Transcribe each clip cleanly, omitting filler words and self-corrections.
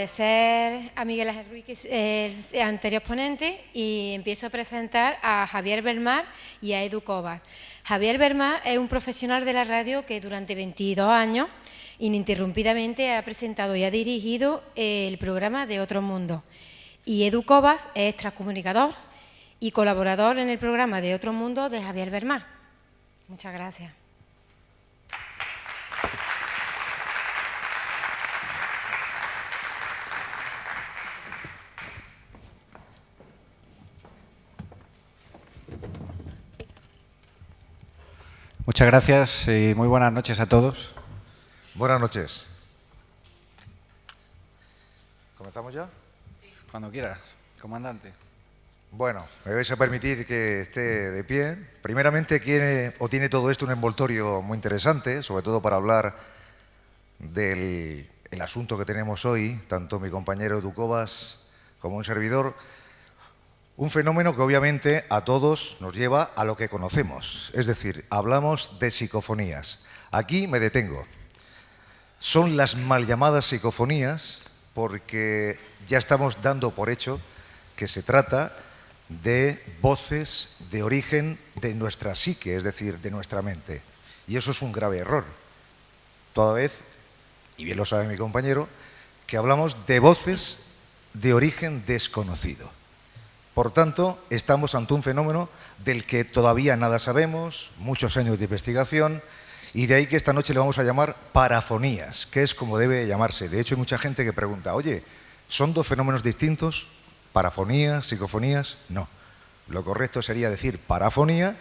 agradecer a Miguel Ángel Ruiz, que es el anterior ponente, y empiezo a presentar a Javier Belmar y a Edu Cobas. Javier Belmar es un profesional de la radio que durante 22 años ininterrumpidamente ha presentado y ha dirigido el programa de Otro Mundo. Y Edu Cobas es transcomunicador y colaborador en el programa de Otro Mundo de Javier Belmar. Muchas gracias. Muchas gracias y muy buenas noches a todos. Buenas noches. ¿Comenzamos ya? Cuando quieras, comandante. Bueno, me vais a permitir que esté de pie. Primeramente, tiene todo esto un envoltorio muy interesante, sobre todo para hablar del asunto que tenemos hoy, tanto mi compañero Edu Cobas como un servidor. Un fenómeno que obviamente a todos nos lleva a lo que conocemos, es decir, hablamos de psicofonías. Aquí me detengo. Son las mal llamadas psicofonías porque ya estamos dando por hecho que se trata de voces de origen de nuestra psique, es decir, de nuestra mente. Y eso es un grave error. Toda vez, y bien lo sabe mi compañero, que hablamos de voces de origen desconocido. Por tanto, estamos ante un fenómeno del que todavía nada sabemos, muchos años de investigación, y de ahí que esta noche le vamos a llamar parafonías, que es como debe llamarse. De hecho, hay mucha gente que pregunta, oye, ¿son dos fenómenos distintos? ¿Parafonías, psicofonías? No. Lo correcto sería decir parafonía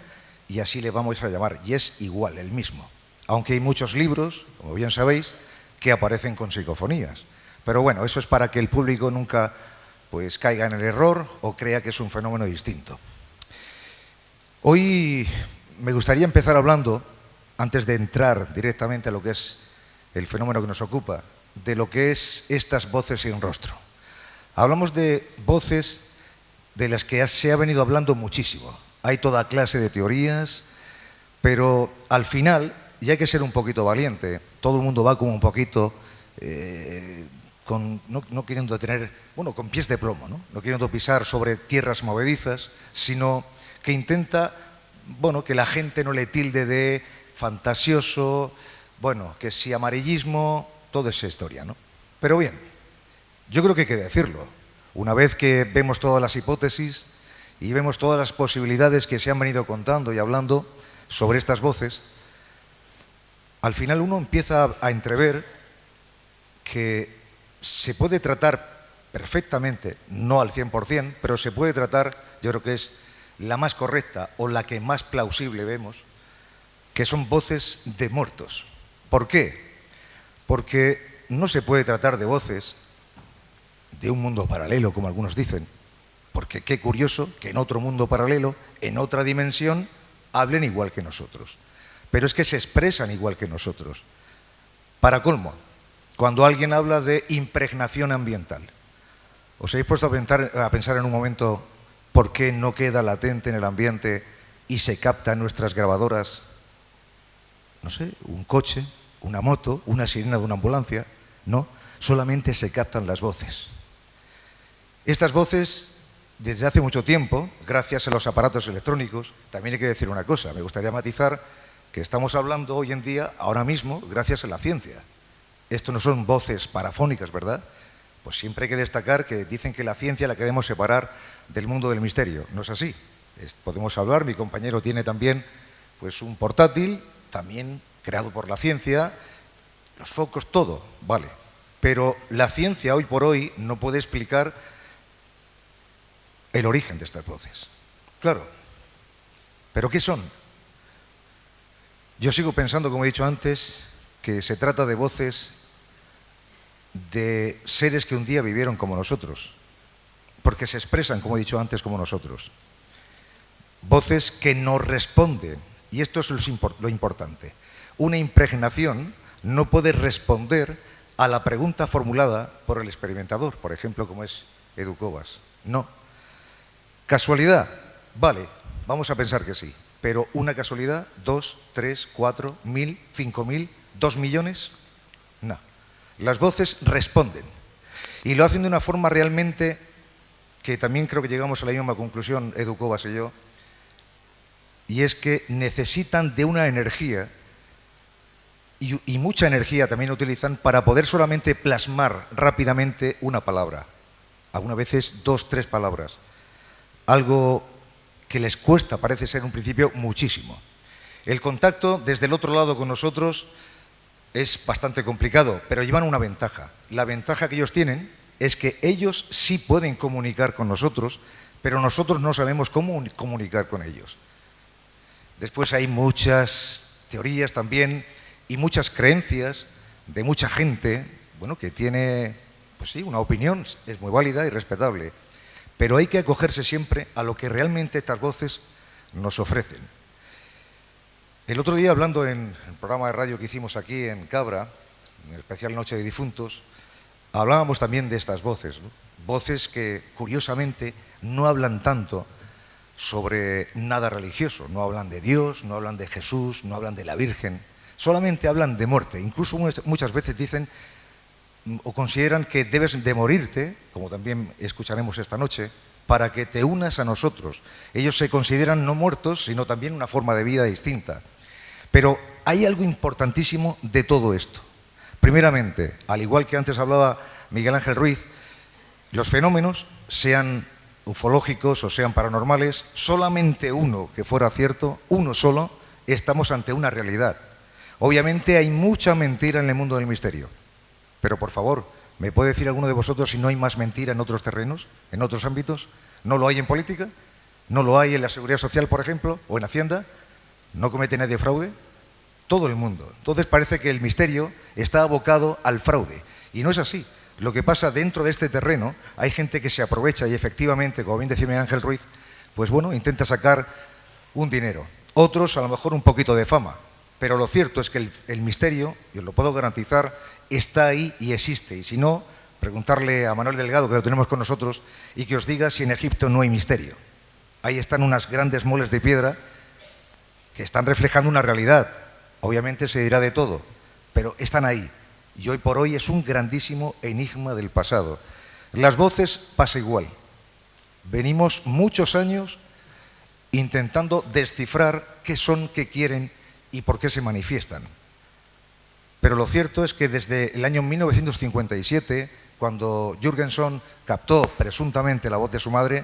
y así le vamos a llamar. Y es igual, el mismo. Aunque hay muchos libros, como bien sabéis, que aparecen con psicofonías. Pero bueno, eso es para que el público nunca pues caiga en el error o crea que es un fenómeno distinto. Hoy me gustaría empezar hablando, antes de entrar directamente a lo que es el fenómeno que nos ocupa, de lo que es estas voces sin rostro. Hablamos de voces de las que se ha venido hablando muchísimo. Hay toda clase de teorías, pero al final, y hay que ser un poquito valiente, todo el mundo va como un poquito no queriendo tener, bueno, con pies de plomo, no queriendo pisar sobre tierras movedizas, sino que intenta, bueno, que la gente no le tilde de fantasioso, bueno, que si amarillismo, toda esa historia, ¿no? Pero bien, yo creo que hay que decirlo. Una vez que vemos todas las hipótesis y vemos todas las posibilidades que se han venido contando y hablando sobre estas voces, al final uno empieza a entrever que se puede tratar perfectamente, no al 100%, pero se puede tratar, yo creo que es la más correcta o la que más plausible vemos, que son voces de muertos. ¿Por qué? Porque no se puede tratar de voces de un mundo paralelo, como algunos dicen, porque qué curioso que en otro mundo paralelo, en otra dimensión, hablen igual que nosotros. Pero es que se expresan igual que nosotros. Para colmo, cuando alguien habla de impregnación ambiental, ¿os habéis puesto a pensar en un momento por qué no queda latente en el ambiente y se capta en nuestras grabadoras, no sé, un coche, una moto, una sirena de una ambulancia? No, solamente se captan las voces. Estas voces, desde hace mucho tiempo, gracias a los aparatos electrónicos, también hay que decir una cosa, me gustaría matizar que estamos hablando hoy en día, ahora mismo, gracias a la ciencia. Esto no son voces parafónicas, ¿verdad? Pues siempre hay que destacar que dicen que la ciencia la queremos separar del mundo del misterio. No es así. Podemos hablar, mi compañero tiene también pues, un portátil, también creado por la ciencia, los focos, todo, vale. Pero la ciencia hoy por hoy no puede explicar el origen de estas voces. Claro. ¿Pero qué son? Yo sigo pensando, como he dicho antes, que se trata de voces de seres que un día vivieron como nosotros, porque se expresan, como he dicho antes, como nosotros. Voces que nos responden, y esto es lo importante. Una impregnación no puede responder a la pregunta formulada por el experimentador, por ejemplo, como es Edu Cobas. No. ¿Casualidad? Vale, vamos a pensar que sí. Pero ¿una casualidad? ¿2, 3, 4, 1000, 5000, 2 millones? No. Las voces responden. Y lo hacen de una forma realmente que también creo que llegamos a la misma conclusión, Edu Cobas y yo, y es que necesitan de una energía y mucha energía también utilizan para poder solamente plasmar rápidamente una palabra, algunas veces 2, 3 palabras, algo que les cuesta, parece ser en un principio, muchísimo. El contacto desde el otro lado con nosotros es bastante complicado, pero llevan una ventaja. La ventaja que ellos tienen es que ellos sí pueden comunicar con nosotros, pero nosotros no sabemos cómo comunicar con ellos. Después hay muchas teorías también y muchas creencias de mucha gente, bueno, que tiene, pues sí, una opinión, es muy válida y respetable, pero hay que acogerse siempre a lo que realmente estas voces nos ofrecen. El otro día, hablando en el programa de radio que hicimos aquí en Cabra, en el especial Noche de Difuntos, hablábamos también de estas voces, ¿no? Voces que, curiosamente, no hablan tanto sobre nada religioso, no hablan de Dios, no hablan de Jesús, no hablan de la Virgen, solamente hablan de muerte. Incluso muchas veces dicen o consideran que debes de morirte, como también escucharemos esta noche, para que te unas a nosotros. Ellos se consideran no muertos, sino también una forma de vida distinta. Pero hay algo importantísimo de todo esto. Primeramente, al igual que antes hablaba Miguel Ángel Ruiz, los fenómenos, sean ufológicos o sean paranormales, solamente uno que fuera cierto, uno solo, estamos ante una realidad. Obviamente hay mucha mentira en el mundo del misterio, pero por favor, ¿me puede decir alguno de vosotros si no hay más mentira en otros terrenos, en otros ámbitos? ¿No lo hay en política? ¿No lo hay en la seguridad social, por ejemplo, o en Hacienda? ¿No comete nadie fraude? Todo el mundo. Entonces parece que el misterio está abocado al fraude, y no es así. Lo que pasa dentro de este terreno, hay gente que se aprovecha y efectivamente, como bien decía Miguel Ángel Ruiz, pues bueno, intenta sacar un dinero. Otros a lo mejor un poquito de fama, pero lo cierto es que el misterio, y os lo puedo garantizar, está ahí y existe. Y si no, preguntarle a Manuel Delgado, que lo tenemos con nosotros, y que os diga si en Egipto no hay misterio. Ahí están unas grandes moles de piedra que están reflejando una realidad. Obviamente se dirá de todo, pero están ahí. Y hoy por hoy es un grandísimo enigma del pasado. Las voces pasa igual. Venimos muchos años intentando descifrar qué son, qué quieren y por qué se manifiestan. Pero lo cierto es que desde el año 1957, cuando Jürgenson captó presuntamente la voz de su madre,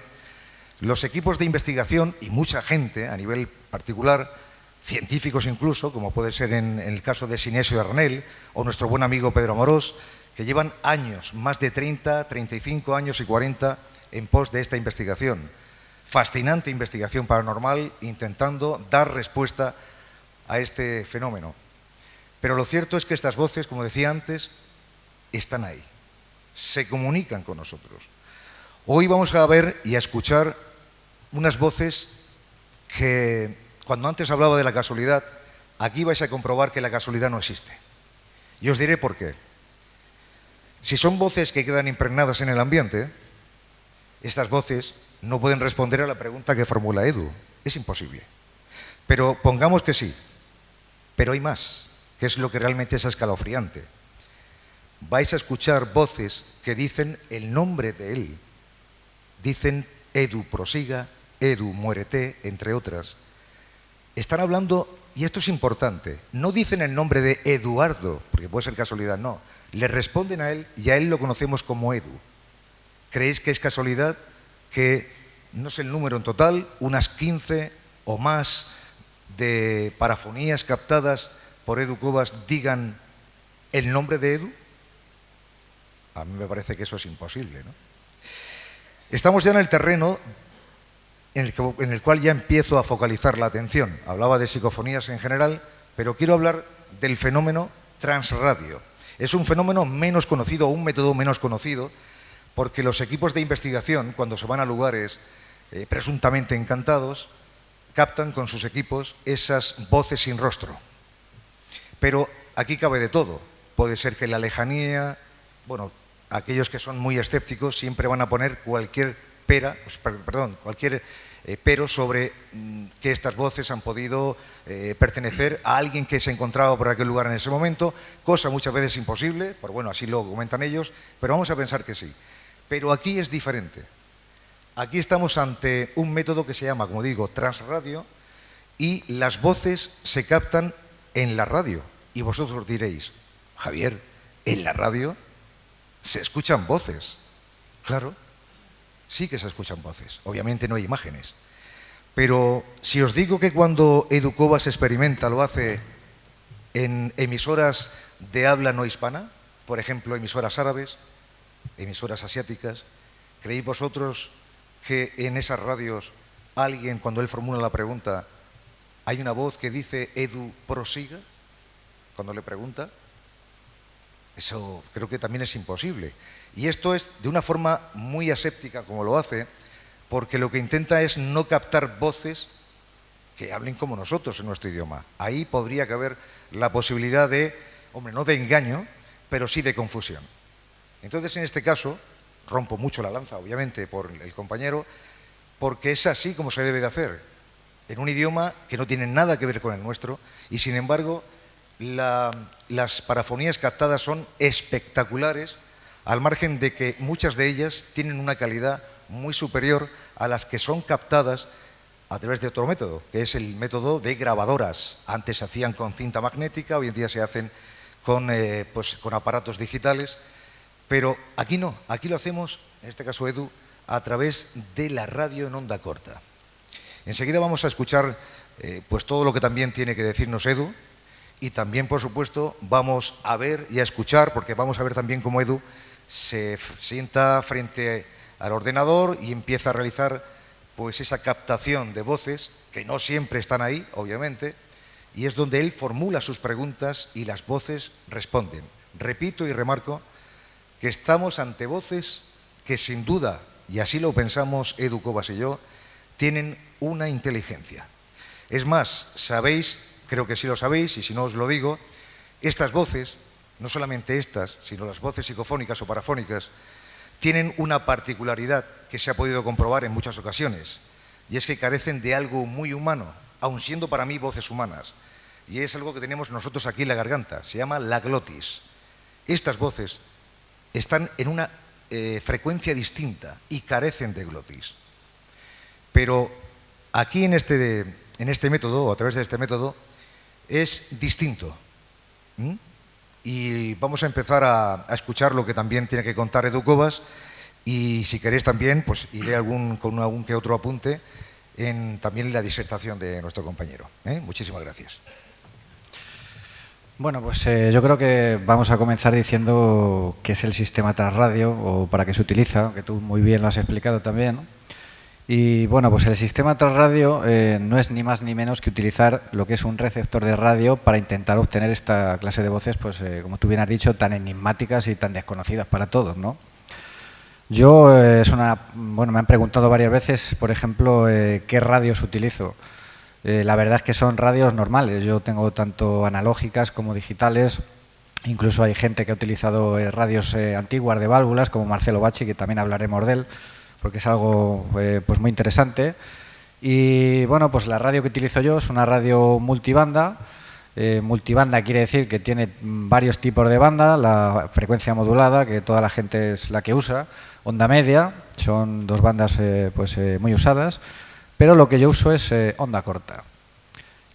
los equipos de investigación y mucha gente a nivel particular, científicos incluso, como puede ser en el caso de Sinesio Arnel o nuestro buen amigo Pedro Amorós, que llevan años, más de 30, 35 años y 40 en pos de esta investigación. Fascinante investigación paranormal intentando dar respuesta a este fenómeno. Pero lo cierto es que estas voces, como decía antes, están ahí, se comunican con nosotros. Hoy vamos a ver y a escuchar unas voces que, cuando antes hablaba de la casualidad, aquí vais a comprobar que la casualidad no existe. Y os diré por qué. Si son voces que quedan impregnadas en el ambiente, estas voces no pueden responder a la pregunta que formula Edu. Es imposible. Pero pongamos que sí. Pero hay más, que es lo que realmente es escalofriante. Vais a escuchar voces que dicen el nombre de él. Dicen Edu prosiga, Edu muérete, entre otras. Están hablando, y esto es importante, no dicen el nombre de Eduardo, porque puede ser casualidad, no. Le responden a él y a él lo conocemos como Edu. ¿Creéis que es casualidad que, no sé el número en total, unas 15 o más de parafonías captadas por Edu Cobas digan el nombre de Edu? A mí me parece que eso es imposible, ¿no? Estamos ya en el terreno en el cual ya empiezo a focalizar la atención. Hablaba de psicofonías en general, pero quiero hablar del fenómeno transradio. Es un fenómeno menos conocido, un método menos conocido, porque los equipos de investigación, cuando se van a lugares presuntamente encantados, captan con sus equipos esas voces sin rostro. Pero aquí cabe de todo. Puede ser que la lejanía, bueno, aquellos que son muy escépticos siempre van a poner cualquier cualquier pero sobre que estas voces han podido pertenecer a alguien que se encontraba por aquel lugar en ese momento, cosa muchas veces imposible, pero bueno, así lo comentan ellos, pero vamos a pensar que sí. Pero aquí es diferente. Aquí estamos ante un método que se llama, como digo, transradio, y las voces se captan en la radio. Y vosotros diréis, Javier, ¿en la radio se escuchan voces? Claro, sí que se escuchan voces. Obviamente no hay imágenes. Pero si os digo que cuando Edu Cobas experimenta, lo hace en emisoras de habla no hispana, por ejemplo, emisoras árabes, emisoras asiáticas, ¿creéis vosotros que en esas radios alguien, cuando él formula la pregunta, hay una voz que dice Edu, prosiga? Cuando le pregunta, eso creo que también es imposible. Y esto es de una forma muy aséptica como lo hace, porque lo que intenta es no captar voces que hablen como nosotros en nuestro idioma. Ahí podría caber la posibilidad de, hombre, no de engaño, pero sí de confusión. Entonces, en este caso, rompo mucho la lanza, obviamente, por el compañero, porque es así como se debe de hacer, en un idioma que no tiene nada que ver con el nuestro, y sin embargo, las parafonías captadas son espectaculares, al margen de que muchas de ellas tienen una calidad muy superior a las que son captadas a través de otro método, que es el método de grabadoras. Antes se hacían con cinta magnética, hoy en día se hacen con aparatos digitales, pero aquí no, aquí lo hacemos, en este caso Edu, a través de la radio en onda corta. Enseguida vamos a escuchar pues todo lo que también tiene que decirnos Edu, y también, por supuesto, vamos a ver y a escuchar, porque vamos a ver también cómo Edu se sienta frente al ordenador y empieza a realizar pues esa captación de voces, que no siempre están ahí, obviamente, y es donde él formula sus preguntas y las voces responden. Repito y remarco que estamos ante voces que sin duda, y así lo pensamos Edu Cobas y yo, tienen una inteligencia. Es más, sabéis, creo que sí lo sabéis, y si no os lo digo, estas voces, no solamente estas, sino las voces psicofónicas o parafónicas, tienen una particularidad que se ha podido comprobar en muchas ocasiones, y es que carecen de algo muy humano, aun siendo para mí voces humanas, y es algo que tenemos nosotros aquí en la garganta, se llama la glotis. Estas voces están en una frecuencia distinta y carecen de glotis. Pero aquí en este método, o a través de este método, es distinto. Y vamos a empezar a escuchar lo que también tiene que contar Edu Cobas, y si queréis también, pues iré con algún que otro apunte también en la disertación de nuestro compañero. Muchísimas gracias. Bueno, pues yo creo que vamos a comenzar diciendo qué es el sistema transradio o para qué se utiliza, que tú muy bien lo has explicado también, ¿no? Y bueno, pues el sistema transradio no es ni más ni menos que utilizar lo que es un receptor de radio para intentar obtener esta clase de voces, pues como tú bien has dicho, tan enigmáticas y tan desconocidas para todos, ¿no? Yo, me han preguntado varias veces, por ejemplo, qué radios utilizo. La verdad es que son radios normales. Yo tengo tanto analógicas como digitales. Incluso hay gente que ha utilizado radios antiguas de válvulas, como Marcelo Bacci, que también hablaremos de él, porque es algo pues muy interesante. Y bueno, pues la radio que utilizo yo es una radio multibanda. Multibanda quiere decir que tiene varios tipos de banda, la frecuencia modulada, que toda la gente es la que usa, onda media, son dos bandas muy usadas, pero lo que yo uso es onda corta.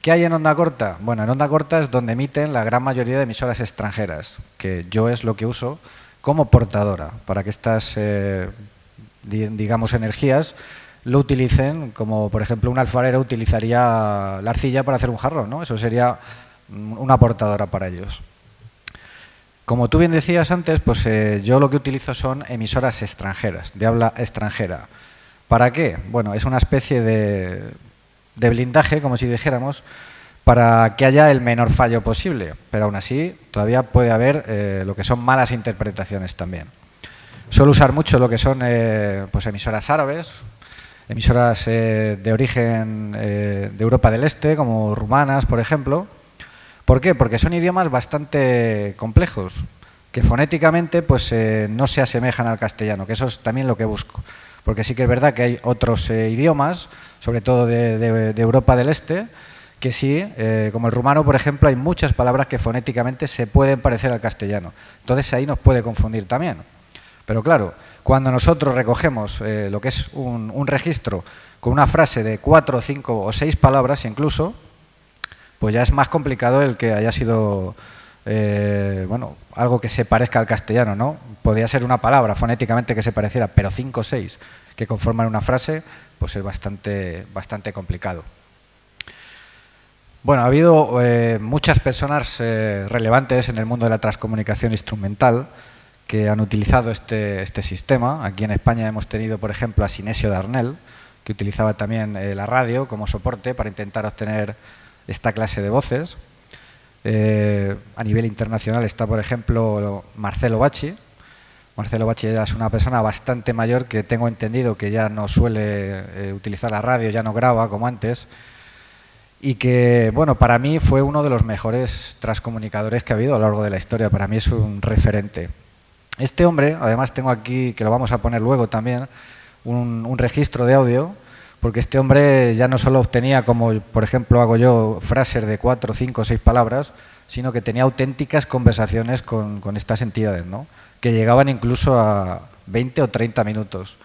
¿Qué hay en onda corta? Bueno, en onda corta es donde emiten la gran mayoría de emisoras extranjeras, que yo es lo que uso como portadora, para que estas, digamos, energías lo utilicen, como por ejemplo un alfarero utilizaría la arcilla para hacer un jarrón, ¿no? Eso sería una portadora para ellos. Como tú bien decías antes, pues yo lo que utilizo son emisoras extranjeras, de habla extranjera. ¿Para qué? Bueno, es una especie de blindaje, como si dijéramos, para que haya el menor fallo posible, pero aún así todavía puede haber lo que son malas interpretaciones también. Suelo usar mucho lo que son pues emisoras árabes, emisoras de origen de Europa del Este, como rumanas, por ejemplo. ¿Por qué? Porque son idiomas bastante complejos, que fonéticamente pues, no se asemejan al castellano, que eso es también lo que busco. Porque sí que es verdad que hay otros idiomas, sobre todo de Europa del Este, que sí, como el rumano, por ejemplo, hay muchas palabras que fonéticamente se pueden parecer al castellano. Entonces ahí nos puede confundir también. Pero claro, cuando nosotros recogemos lo que es un registro con una frase de 4, 5 o 6 palabras incluso, pues ya es más complicado el que haya sido bueno, algo que se parezca al castellano, ¿no? Podría ser una palabra fonéticamente que se pareciera, pero 5 o 6 que conforman una frase, pues es bastante complicado. Bueno, ha habido muchas personas relevantes en el mundo de la transcomunicación instrumental que han utilizado este sistema. Aquí en España hemos tenido, por ejemplo, a Sinesio Darnell, que utilizaba también la radio como soporte para intentar obtener esta clase de voces. A nivel internacional está, por ejemplo, Marcelo Bacci. Marcelo Bacci ya es una persona bastante mayor que tengo entendido que ya no suele utilizar la radio, ya no graba como antes, y que, bueno, para mí fue uno de los mejores transcomunicadores que ha habido a lo largo de la historia. Para mí es un referente. Este hombre, además tengo aquí, que lo vamos a poner luego también, un registro de audio, porque este hombre ya no solo obtenía, como por ejemplo hago yo, frases de 4, 5, 6 palabras, sino que tenía auténticas conversaciones con estas entidades, ¿no? Que llegaban incluso a 20 o 30 minutos.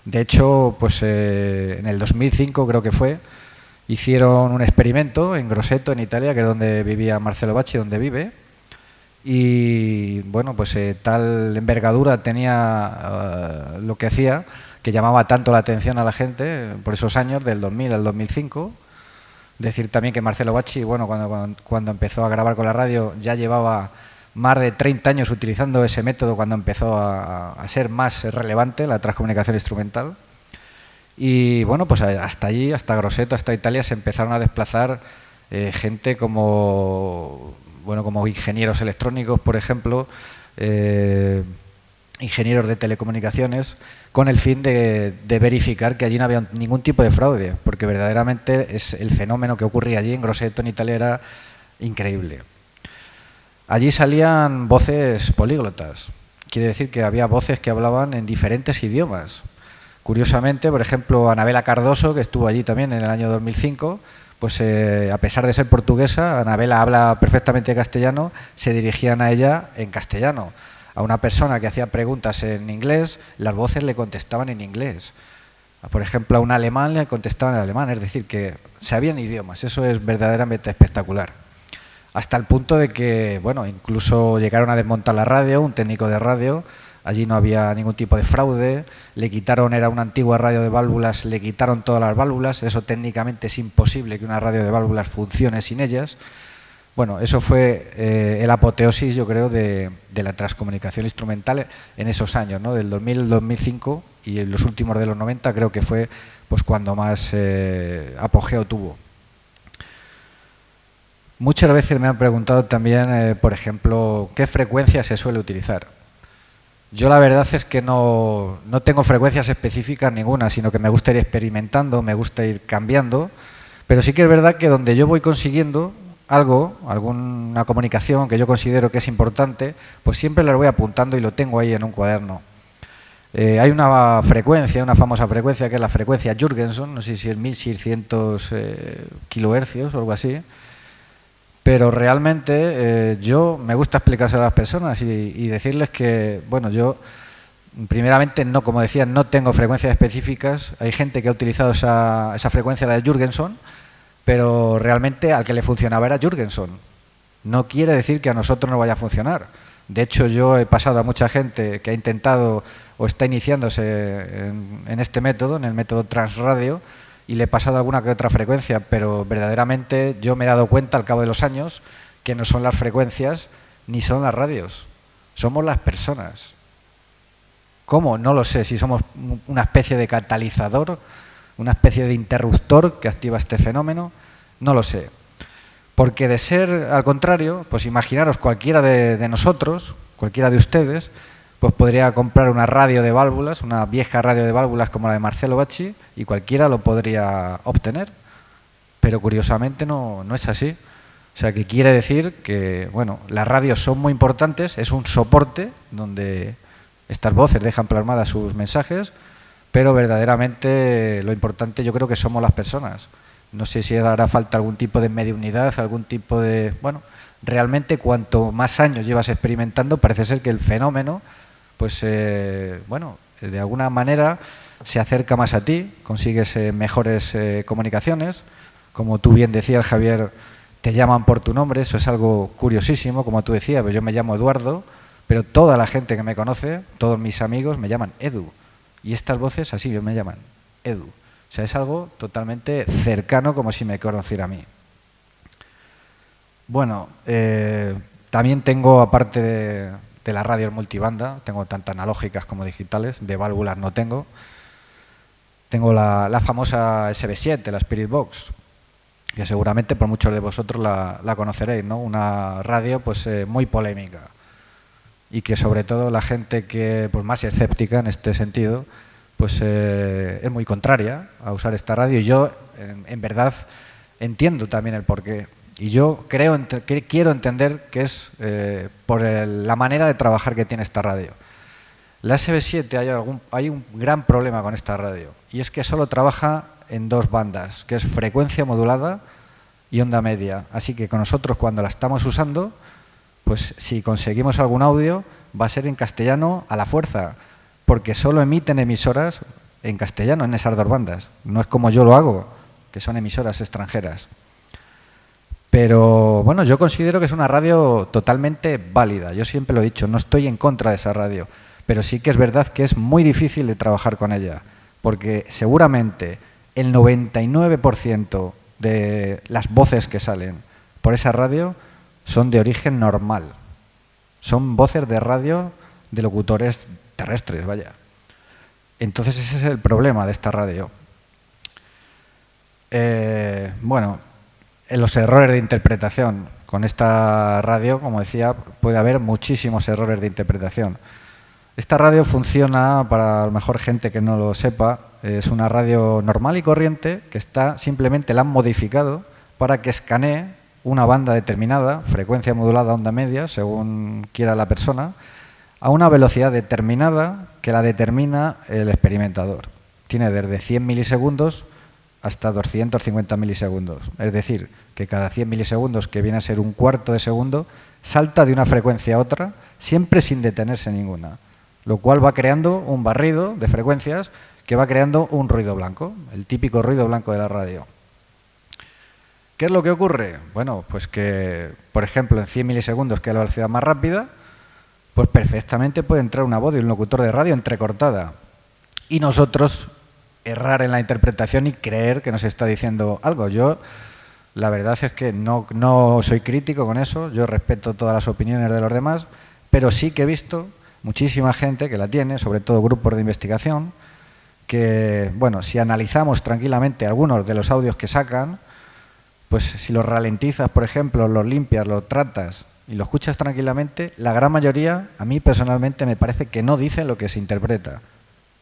De hecho, pues en el 2005 creo que fue, hicieron un experimento en Grosseto, en Italia, que es donde vivía Marcelo Bacci, donde vive, y bueno, pues tal envergadura tenía lo que hacía, que llamaba tanto la atención a la gente por esos años, del 2000 al 2005. Decir también que Marcelo Bacci, bueno, cuando empezó a grabar con la radio, ya llevaba más de 30 años utilizando ese método cuando empezó a ser más relevante la transcomunicación instrumental. Y bueno, pues hasta allí, hasta Grosseto, hasta Italia, se empezaron a desplazar gente como, bueno, como ingenieros electrónicos, por ejemplo, ingenieros de telecomunicaciones, con el fin de verificar que allí no había ningún tipo de fraude, porque verdaderamente el fenómeno que ocurría allí en Grosseto, en Italia, era increíble. Allí salían voces políglotas, quiere decir que había voces que hablaban en diferentes idiomas. Curiosamente, por ejemplo, Anabela Cardoso, que estuvo allí también en el año 2005, pues a pesar de ser portuguesa, Anabela habla perfectamente castellano, se dirigían a ella en castellano. A una persona que hacía preguntas en inglés, las voces le contestaban en inglés. Por ejemplo, a un alemán le contestaban en alemán, es decir, que sabían idiomas. Eso es verdaderamente espectacular. Hasta el punto de que, bueno, incluso llegaron a desmontar la radio, un técnico de radio. Allí no había ningún tipo de fraude, le quitaron, era una antigua radio de válvulas, le quitaron todas las válvulas, eso técnicamente es imposible que una radio de válvulas funcione sin ellas. Bueno, eso fue el apoteosis, yo creo, de la transcomunicación instrumental en esos años, ¿no? Del 2000 al 2005 y en los últimos de los 90 creo que fue pues cuando más apogeo tuvo. Muchas veces me han preguntado también, por ejemplo, ¿qué frecuencia se suele utilizar? Yo la verdad es que no tengo frecuencias específicas ninguna, sino que me gusta ir experimentando, me gusta ir cambiando, pero sí que es verdad que donde yo voy consiguiendo algo, alguna comunicación que yo considero que es importante, pues siempre la voy apuntando y lo tengo ahí en un cuaderno. Hay una frecuencia, una famosa frecuencia, que es la frecuencia Jurgenson, no sé si es 1600 kilohercios o algo así, pero realmente yo me gusta explicárselo a las personas y decirles que, bueno, yo primeramente, no, como decía, no tengo frecuencias específicas. Hay gente que ha utilizado esa frecuencia, la de Jurgenson, pero realmente al que le funcionaba era Jurgenson. No quiere decir que a nosotros no vaya a funcionar. De hecho, yo he pasado a mucha gente que ha intentado o está iniciándose en este método, en el método transradio, y le he pasado alguna que otra frecuencia, pero verdaderamente yo me he dado cuenta al cabo de los años que no son las frecuencias ni son las radios, somos las personas. ¿Cómo? No lo sé, si somos una especie de catalizador, una especie de interruptor que activa este fenómeno, no lo sé. Porque de ser al contrario, pues imaginaros cualquiera de nosotros, cualquiera de ustedes, pues podría comprar una radio de válvulas, una vieja radio de válvulas como la de Marcelo Bacci, y cualquiera lo podría obtener. Pero curiosamente no es así. O sea, que quiere decir que, bueno, las radios son muy importantes, es un soporte donde estas voces dejan plasmadas sus mensajes, pero verdaderamente lo importante yo creo que somos las personas. No sé si hará falta algún tipo de mediunidad, algún tipo de... Bueno, realmente cuanto más años llevas experimentando, parece ser que el fenómeno, pues, bueno, de alguna manera se acerca más a ti, consigues mejores comunicaciones. Como tú bien decías, Javier, te llaman por tu nombre, eso es algo curiosísimo, como tú decías, pues yo me llamo Eduardo, pero toda la gente que me conoce, todos mis amigos, me llaman Edu. Y estas voces así me llaman Edu. O sea, es algo totalmente cercano, como si me conociera a mí. Bueno, también tengo, aparte de las radios multibanda, tengo tanto analógicas como digitales, de válvulas no tengo. Tengo la famosa SB7, la Spirit Box, que seguramente por muchos de vosotros la conoceréis, ¿no? Una radio pues muy polémica y que sobre todo la gente que pues más escéptica en este sentido pues es muy contraria a usar esta radio, y yo en verdad entiendo también el porqué. Y yo quiero entender que es por la manera de trabajar que tiene esta radio. La SB7 hay un gran problema con esta radio, y es que solo trabaja en dos bandas, que es frecuencia modulada y onda media. Así que con nosotros, cuando la estamos usando, pues si conseguimos algún audio, va a ser en castellano a la fuerza, porque solo emiten emisoras en castellano en esas dos bandas. No es como yo lo hago, que son emisoras extranjeras. Pero bueno, yo considero que es una radio totalmente válida. Yo siempre lo he dicho, no estoy en contra de esa radio, pero sí que es verdad que es muy difícil de trabajar con ella, porque seguramente el 99% de las voces que salen por esa radio son de origen normal. Son voces de radio de locutores terrestres, vaya. Entonces ese es el problema de esta radio. Bueno, en los errores de interpretación. Con esta radio, como decía, puede haber muchísimos errores de interpretación. Esta radio funciona, para a lo mejor gente que no lo sepa, es una radio normal y corriente que simplemente la han modificado para que escanee una banda determinada, frecuencia modulada, onda media, según quiera la persona, a una velocidad determinada que la determina el experimentador. Tiene desde 100 milisegundos hasta 250 milisegundos. Es decir, que cada 100 milisegundos, que viene a ser un cuarto de segundo, salta de una frecuencia a otra, siempre sin detenerse ninguna, lo cual va creando un barrido de frecuencias que va creando un ruido blanco, el típico ruido blanco de la radio. ¿Qué es lo que ocurre? Bueno, pues que, por ejemplo, en 100 milisegundos, que es la velocidad más rápida, pues perfectamente puede entrar una voz de un locutor de radio entrecortada y nosotros errar en la interpretación y creer que nos está diciendo algo. Yo, la verdad es que no soy crítico con eso, yo respeto todas las opiniones de los demás, pero sí que he visto muchísima gente que la tiene, sobre todo grupos de investigación, que, bueno, si analizamos tranquilamente algunos de los audios que sacan, pues si los ralentizas, por ejemplo, los limpias, los tratas y lo escuchas tranquilamente, la gran mayoría, a mí personalmente me parece que no dicen lo que se interpreta.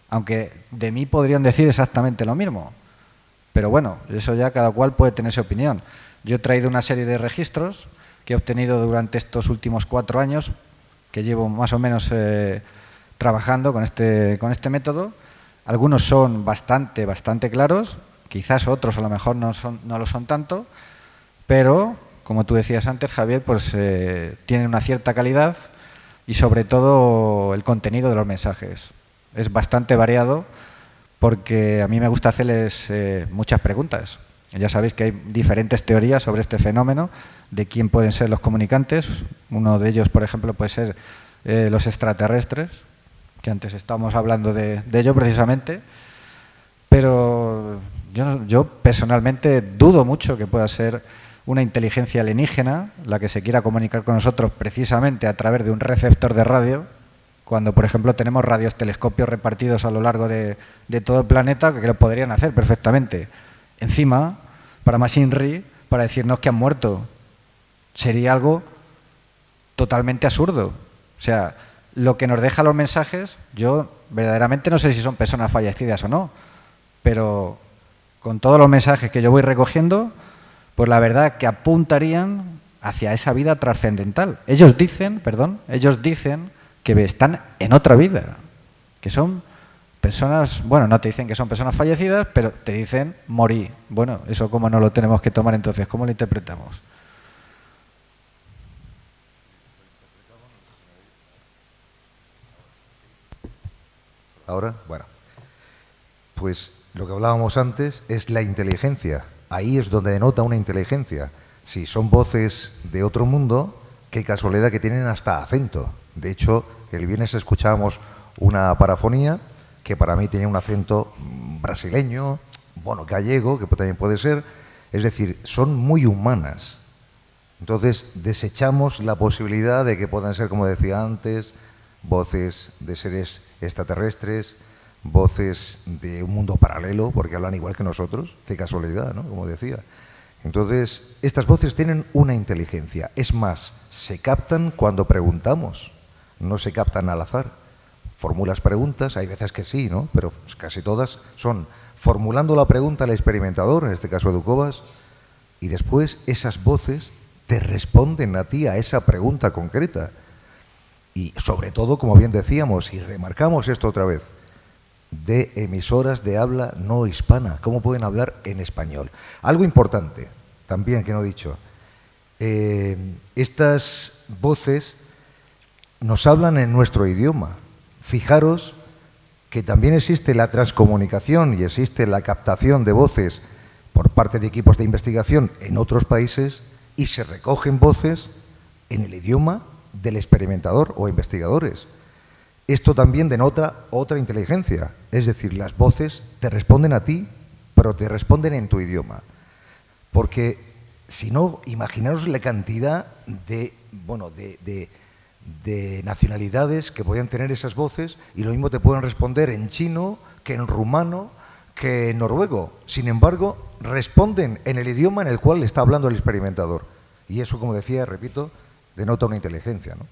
Aunque de mí podrían decir exactamente lo mismo. Pero bueno, eso ya cada cual puede tener su opinión. Yo he traído una serie de registros que he obtenido durante estos últimos 4 años, que llevo más o menos trabajando con este método. Algunos son bastante claros, quizás otros a lo mejor no lo son tanto, pero, como tú decías antes, Javier, pues tienen una cierta calidad y sobre todo el contenido de los mensajes. Es bastante variado porque a mí me gusta hacerles muchas preguntas. Ya sabéis que hay diferentes teorías sobre este fenómeno, de quién pueden ser los comunicantes. Uno de ellos, por ejemplo, puede ser los extraterrestres, que antes estábamos hablando de ello precisamente. Pero yo personalmente dudo mucho que pueda ser una inteligencia alienígena la que se quiera comunicar con nosotros precisamente a través de un receptor de radio, cuando, por ejemplo, tenemos radiotelescopios repartidos a lo largo de todo el planeta que lo podrían hacer perfectamente. Encima, para machinery, para decirnos que han muerto. Sería algo totalmente absurdo. O sea, lo que nos deja los mensajes, yo verdaderamente no sé si son personas fallecidas o no, pero con todos los mensajes que yo voy recogiendo, pues la verdad que apuntarían hacia esa vida trascendental. Ellos dicen que están en otra vida, que son personas, bueno, no te dicen que son personas fallecidas, pero te dicen morí. Bueno, eso cómo no lo tenemos que tomar entonces, ¿cómo lo interpretamos? Ahora, bueno, pues lo que hablábamos antes es la inteligencia. Ahí es donde denota una inteligencia. Si son voces de otro mundo, qué casualidad que tienen hasta acento. De hecho, el viernes escuchábamos una parafonía que para mí tenía un acento brasileño, bueno, gallego, que también puede ser. Es decir, son muy humanas. Entonces, desechamos la posibilidad de que puedan ser, como decía antes, voces de seres extraterrestres, voces de un mundo paralelo, porque hablan igual que nosotros. Qué casualidad, ¿no? Como decía. Entonces, estas voces tienen una inteligencia. Es más, se captan cuando preguntamos, no se captan al azar. Formulas preguntas, hay veces que sí, ¿no? Pero casi todas son formulando la pregunta al experimentador, en este caso Educovas, y después esas voces te responden a ti a esa pregunta concreta. Y sobre todo, como bien decíamos, y remarcamos esto otra vez, de emisoras de habla no hispana. ¿Cómo pueden hablar en español? Algo importante, también que no he dicho. Estas voces nos hablan en nuestro idioma. Fijaros que también existe la transcomunicación y existe la captación de voces por parte de equipos de investigación en otros países y se recogen voces en el idioma del experimentador o investigadores. Esto también denota otra inteligencia, es decir, las voces te responden a ti, pero te responden en tu idioma. Porque si no, imaginaros la cantidad de nacionalidades que pueden tener esas voces y lo mismo te pueden responder en chino, que en rumano, que en noruego. Sin embargo, responden en el idioma en el cual está hablando el experimentador. Y eso, como decía, repito, denota una inteligencia, ¿no?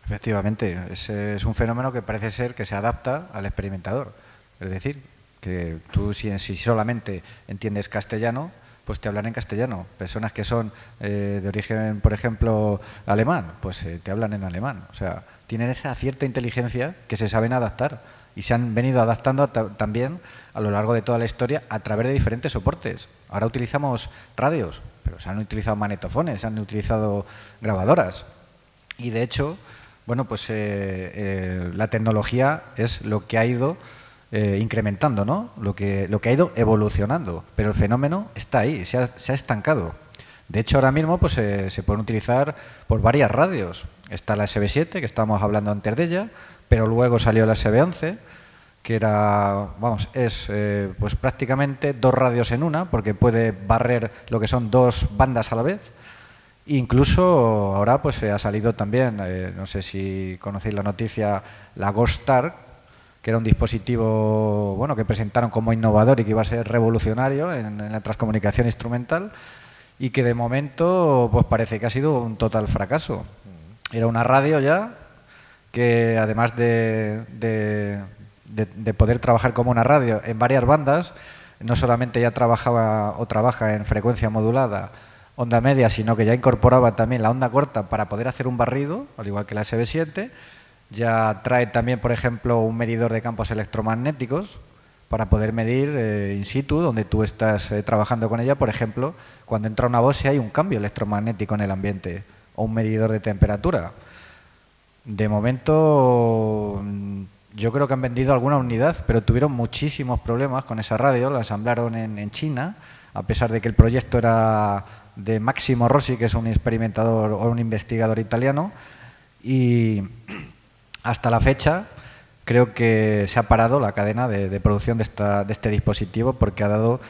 Efectivamente, ese es un fenómeno que parece ser que se adapta al experimentador. Es decir, que tú si solamente entiendes castellano, pues te hablan en castellano. Personas que son de origen, por ejemplo, alemán, pues te hablan en alemán. O sea, tienen esa cierta inteligencia que se saben adaptar y se han venido adaptando también a lo largo de toda la historia a través de diferentes soportes. Ahora utilizamos radios, pero se han utilizado magnetofones, se han utilizado grabadoras. Y de hecho, bueno, pues la tecnología es lo que ha ido incrementando, ¿no? Lo que ha ido evolucionando, pero el fenómeno está ahí, se ha estancado. De hecho, ahora mismo pues, se pueden utilizar por varias radios. Está la SB7, que estábamos hablando antes de ella, pero luego salió la SB11, que era, es pues prácticamente dos radios en una, porque puede barrer lo que son dos bandas a la vez. Incluso ahora pues ha salido también, no sé si conocéis la noticia, la Ghost Star, que era un dispositivo que presentaron como innovador y que iba a ser revolucionario en la transcomunicación instrumental y que de momento pues parece que ha sido un total fracaso. Era una radio ya que además de poder trabajar como una radio en varias bandas, no solamente ya trabajaba o trabaja en frecuencia modulada, onda media, sino que ya incorporaba también la onda corta para poder hacer un barrido, al igual que la SB7. Ya trae también, por ejemplo, un medidor de campos electromagnéticos para poder medir in situ, donde tú estás trabajando con ella, por ejemplo, cuando entra una voz si hay un cambio electromagnético en el ambiente, o un medidor de temperatura. De momento, yo creo que han vendido alguna unidad, pero tuvieron muchísimos problemas con esa radio, la ensamblaron en China, a pesar de que el proyecto era de Massimo Rossi, que es un experimentador o un investigador italiano, y hasta la fecha creo que se ha parado la cadena de producción de este dispositivo porque ha dado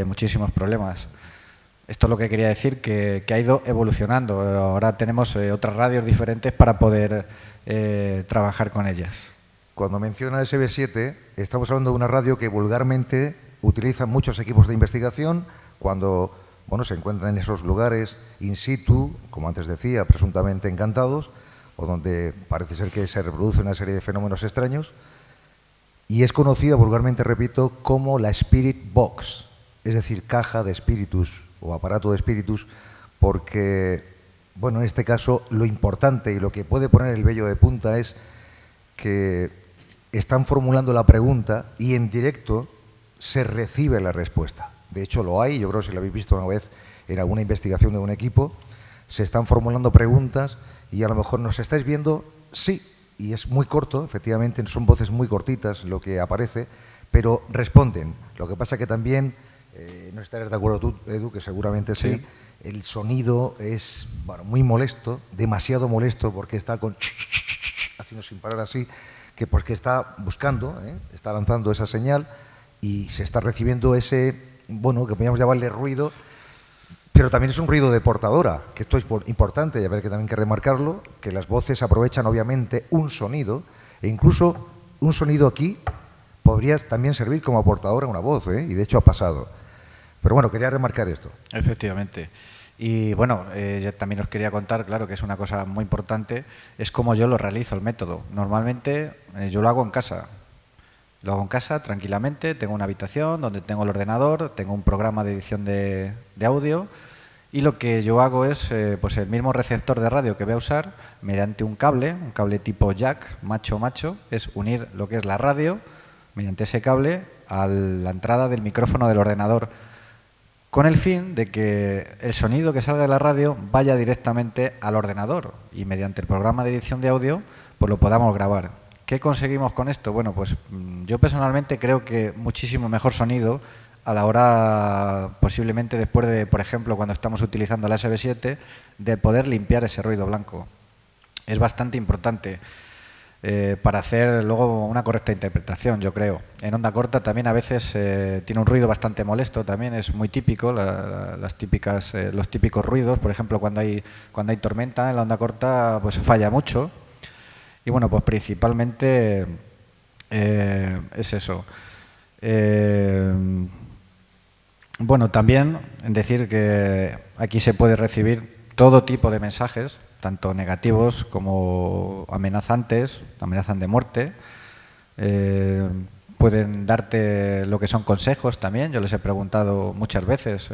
muchísimos problemas. Esto es lo que quería decir, que ha ido evolucionando. Ahora tenemos otras radios diferentes para poder trabajar con ellas. Cuando menciona SB7, estamos hablando de una radio que vulgarmente utilizan muchos equipos de investigación cuando se encuentran en esos lugares in situ, como antes decía, presuntamente encantados, o donde parece ser que se reproduce una serie de fenómenos extraños, y es conocida vulgarmente, repito, como la Spirit Box, es decir, caja de espíritus o aparato de espíritus, porque, en este caso lo importante y lo que puede poner el vello de punta es que están formulando la pregunta y en directo se recibe la respuesta. De hecho, lo hay, yo creo que si lo habéis visto una vez en alguna investigación de un equipo, se están formulando preguntas y a lo mejor nos estáis viendo, sí, y es muy corto, efectivamente, son voces muy cortitas lo que aparece, pero responden. Lo que pasa que también, no estarás de acuerdo tú, Edu, que seguramente sí, el sonido es muy molesto, demasiado molesto, porque está haciendo sin parar así, que porque está buscando, está lanzando esa señal y se está recibiendo ese, que podríamos llamarle ruido, pero también es un ruido de portadora, que esto es importante y a ver que también hay que remarcarlo, que las voces aprovechan obviamente un sonido e incluso un sonido aquí podría también servir como portadora una voz, y de hecho ha pasado. Pero bueno, quería remarcar esto. Efectivamente. Y bueno, yo también os quería contar, claro, que es una cosa muy importante, es cómo yo lo realizo, el método. Normalmente yo lo hago en casa. Lo hago en casa tranquilamente, tengo una habitación donde tengo el ordenador, tengo un programa de edición de audio y lo que yo hago es pues el mismo receptor de radio que voy a usar mediante un cable tipo jack, macho, es unir lo que es la radio mediante ese cable a la entrada del micrófono del ordenador con el fin de que el sonido que salga de la radio vaya directamente al ordenador y mediante el programa de edición de audio pues lo podamos grabar. ¿Qué conseguimos con esto? Bueno, pues yo personalmente creo que muchísimo mejor sonido a la hora, posiblemente después de, por ejemplo, cuando estamos utilizando la SB7, de poder limpiar ese ruido blanco. Es bastante importante para hacer luego una correcta interpretación, yo creo. En onda corta también a veces tiene un ruido bastante molesto, también es muy típico, los típicos ruidos, por ejemplo, cuando hay tormenta en la onda corta pues falla mucho. Y bueno, pues principalmente es eso. Bueno, también decir que aquí se puede recibir todo tipo de mensajes, tanto negativos como amenazantes, amenazan de muerte. Pueden darte lo que son consejos también. Yo les he preguntado muchas veces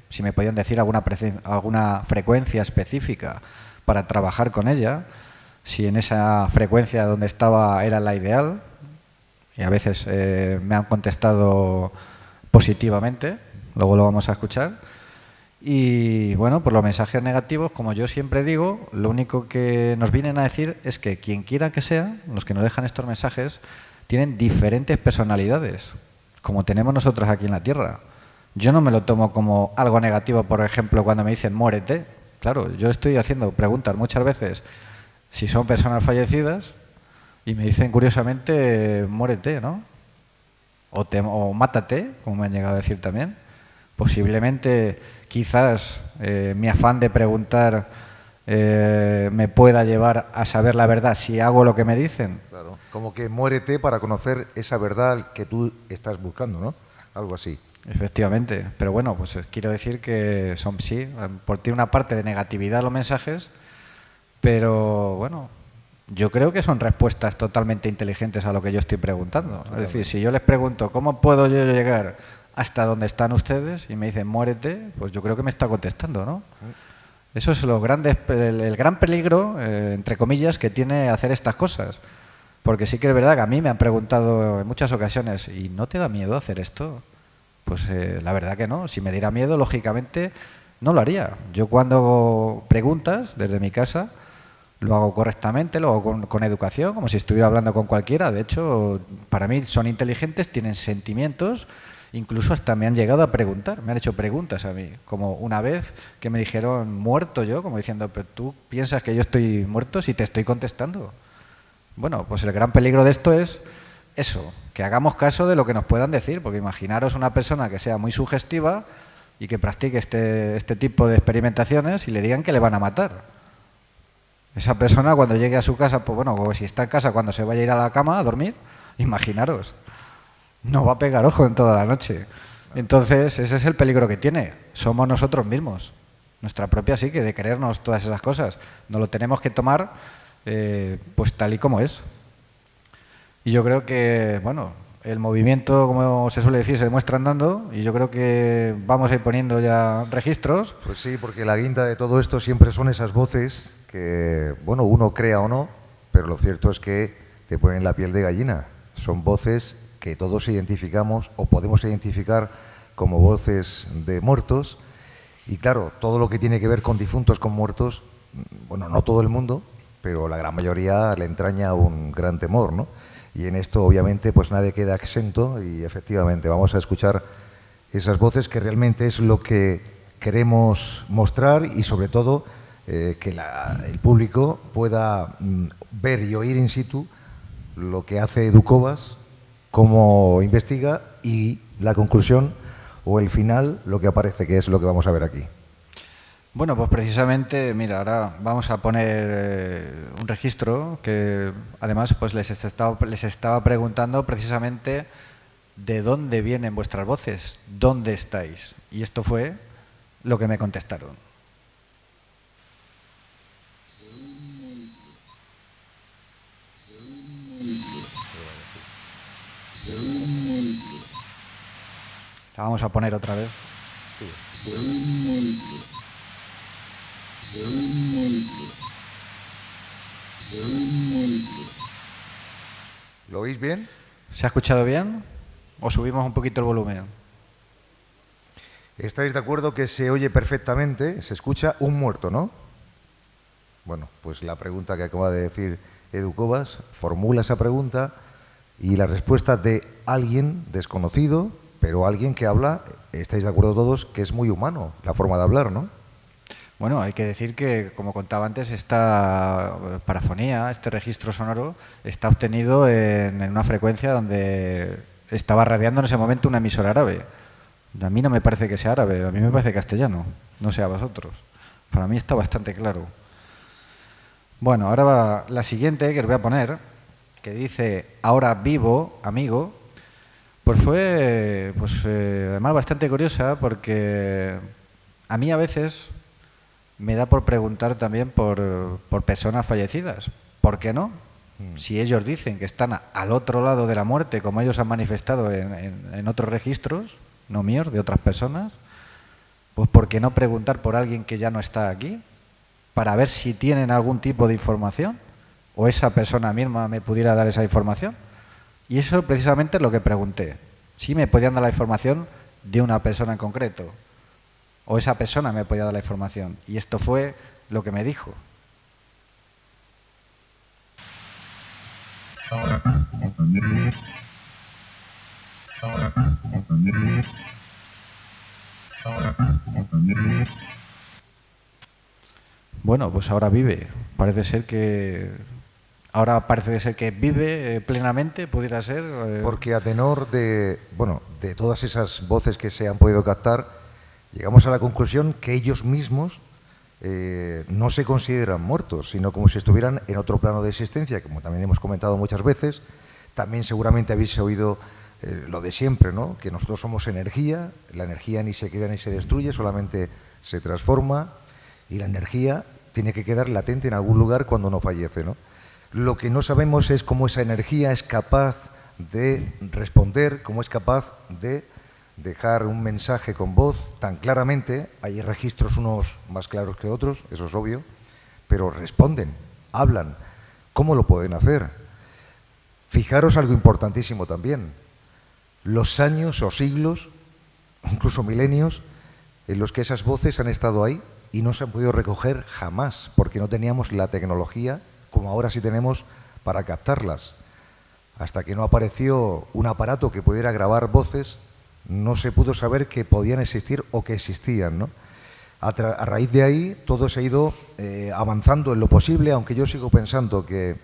si me podían decir alguna frecuencia específica para trabajar con ella, si en esa frecuencia donde estaba era la ideal, y a veces me han contestado positivamente, luego lo vamos a escuchar. Y bueno, pues los mensajes negativos, como yo siempre digo, lo único que nos vienen a decir es que quien quiera que sea, los que nos dejan estos mensajes, tienen diferentes personalidades, como tenemos nosotros aquí en la Tierra. Yo no me lo tomo como algo negativo, por ejemplo, cuando me dicen muérete. Claro, yo estoy haciendo preguntas muchas veces si son personas fallecidas y me dicen curiosamente muérete, ¿no? O mátate, como me han llegado a decir también. Posiblemente, quizás, mi afán de preguntar me pueda llevar a saber la verdad si hago lo que me dicen. Claro, como que muérete para conocer esa verdad que tú estás buscando, ¿no? Algo así. Efectivamente, pero bueno, pues quiero decir que tiene una parte de negatividad los mensajes, pero bueno, yo creo que son respuestas totalmente inteligentes a lo que yo estoy preguntando. Es decir, si yo les pregunto ¿cómo puedo yo llegar hasta donde están ustedes? Y me dicen muérete, pues yo creo que me está contestando, ¿no? Eso es el gran peligro, entre comillas, que tiene hacer estas cosas. Porque sí que es verdad que a mí me han preguntado en muchas ocasiones ¿y no te da miedo hacer esto? Pues la verdad que no. Si me diera miedo, lógicamente no lo haría. Yo cuando hago preguntas desde mi casa lo hago correctamente, lo hago con educación, como si estuviera hablando con cualquiera. De hecho, para mí son inteligentes, tienen sentimientos, incluso hasta me han llegado a preguntar, me han hecho preguntas a mí, como una vez que me dijeron muerto yo, como diciendo, pero tú piensas que yo estoy muerto si te estoy contestando. Bueno, pues el gran peligro de esto es eso, que hagamos caso de lo que nos puedan decir, porque imaginaros una persona que sea muy sugestiva y que practique este tipo de experimentaciones y le digan que le van a matar. Esa persona cuando llegue a su casa, pues bueno, o si está en casa cuando se vaya a ir a la cama a dormir, imaginaros, no va a pegar ojo en toda la noche. Entonces ese es el peligro que tiene, somos nosotros mismos, nuestra propia psique, de creernos todas esas cosas. Nos lo tenemos que tomar pues tal y como es. Y yo creo que, bueno, el movimiento, como se suele decir, se demuestra andando y yo creo que vamos a ir poniendo ya registros. Pues sí, porque la guinda de todo esto siempre son esas voces que, bueno, uno crea o no, pero lo cierto es que te ponen la piel de gallina. Son voces que todos identificamos o podemos identificar como voces de muertos. Y claro, todo lo que tiene que ver con difuntos, con muertos, bueno, no todo el mundo, pero la gran mayoría le entraña un gran temor, ¿no? Y en esto, obviamente, pues nadie queda exento y efectivamente vamos a escuchar esas voces que realmente es lo que queremos mostrar y sobre todo que el público pueda ver y oír in situ lo que hace Edu Cobas, cómo investiga y la conclusión o el final, lo que aparece, que es lo que vamos a ver aquí. Bueno, pues precisamente, mira, ahora vamos a poner un registro que además pues les estaba preguntando precisamente de dónde vienen vuestras voces, dónde estáis. Y esto fue lo que me contestaron. La vamos a poner otra vez. ¿Lo oís bien? ¿Se ha escuchado bien? ¿O subimos un poquito el volumen? ¿Estáis de acuerdo que se oye perfectamente? Se escucha un muerto, ¿no? Bueno, pues la pregunta que acaba de decir Edu Cobas formula esa pregunta y la respuesta de alguien desconocido, pero alguien que habla, estáis de acuerdo todos, que es muy humano la forma de hablar, ¿no? Bueno, hay que decir que, como contaba antes, esta parafonía, este registro sonoro, está obtenido en una frecuencia donde estaba radiando en ese momento una emisora árabe. A mí no me parece que sea árabe, a mí me parece castellano, no sé a vosotros. Para mí está bastante claro. Bueno, ahora va la siguiente que os voy a poner, que dice, ahora vivo, amigo, pues fue además bastante curiosa porque a mí a veces me da por preguntar también por personas fallecidas. ¿Por qué no? Si ellos dicen que están al otro lado de la muerte, como ellos han manifestado en otros registros, no míos, de otras personas, pues ¿por qué no preguntar por alguien que ya no está aquí? Para ver si tienen algún tipo de información o esa persona misma me pudiera dar esa información. Y eso precisamente es lo que pregunté. Si me podían dar la información de una persona en concreto o esa persona me podía dar la información. Y esto fue lo que me dijo. Bueno, pues ahora vive. Parece ser que vive plenamente, pudiera ser. Porque a tenor de todas esas voces que se han podido captar, llegamos a la conclusión que ellos mismos no se consideran muertos, sino como si estuvieran en otro plano de existencia, como también hemos comentado muchas veces. También seguramente habéis oído lo de siempre, ¿no? Que nosotros somos energía, la energía ni se crea ni se destruye, solamente se transforma y la energía tiene que quedar latente en algún lugar cuando uno fallece, ¿no? Lo que no sabemos es cómo esa energía es capaz de responder, cómo es capaz de dejar un mensaje con voz tan claramente. Hay registros unos más claros que otros, eso es obvio, pero responden, hablan. ¿Cómo lo pueden hacer? Fijaros algo importantísimo también. Los años o siglos, incluso milenios, en los que esas voces han estado ahí y no se han podido recoger jamás, porque no teníamos la tecnología, como ahora sí tenemos, para captarlas. Hasta que no apareció un aparato que pudiera grabar voces, no se pudo saber que podían existir o que existían, ¿no? A raíz de ahí todo se ha ido avanzando en lo posible, aunque yo sigo pensando que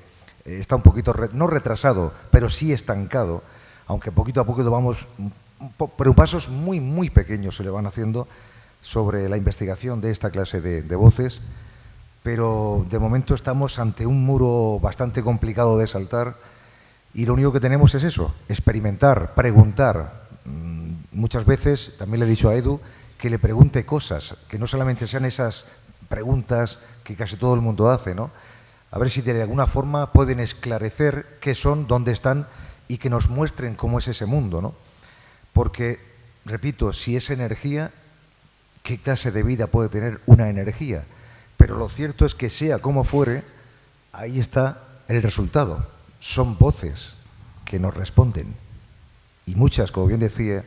está un poquito, no retrasado, pero sí estancado, aunque poquito a poco vamos, pero pasos muy, muy pequeños se le van haciendo sobre la investigación de esta clase de voces, pero de momento estamos ante un muro bastante complicado de saltar y lo único que tenemos es eso, experimentar, preguntar. Muchas veces, también le he dicho a Edu, que le pregunte cosas, que no solamente sean esas preguntas que casi todo el mundo hace, ¿no? A ver si de alguna forma pueden esclarecer qué son, dónde están y que nos muestren cómo es ese mundo, ¿no? Porque, repito, si es energía, ¿qué clase de vida puede tener una energía? Pero lo cierto es que sea como fuere, ahí está el resultado. Son voces que nos responden. Y muchas, como bien decía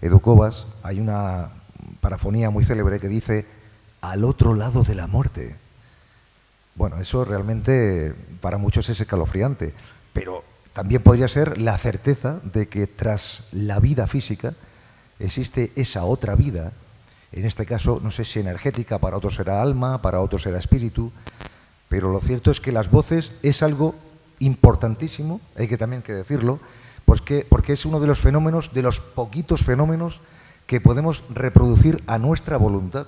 Edu Cobas, hay una parafonía muy célebre que dice al otro lado de la muerte. Bueno, eso realmente para muchos es escalofriante, pero también podría ser la certeza de que tras la vida física existe esa otra vida, en este caso no sé si energética, para otros será alma, para otros será espíritu, pero lo cierto es que las voces es algo importantísimo, hay que también que decirlo, porque es uno de los fenómenos, de los poquitos fenómenos que podemos reproducir a nuestra voluntad.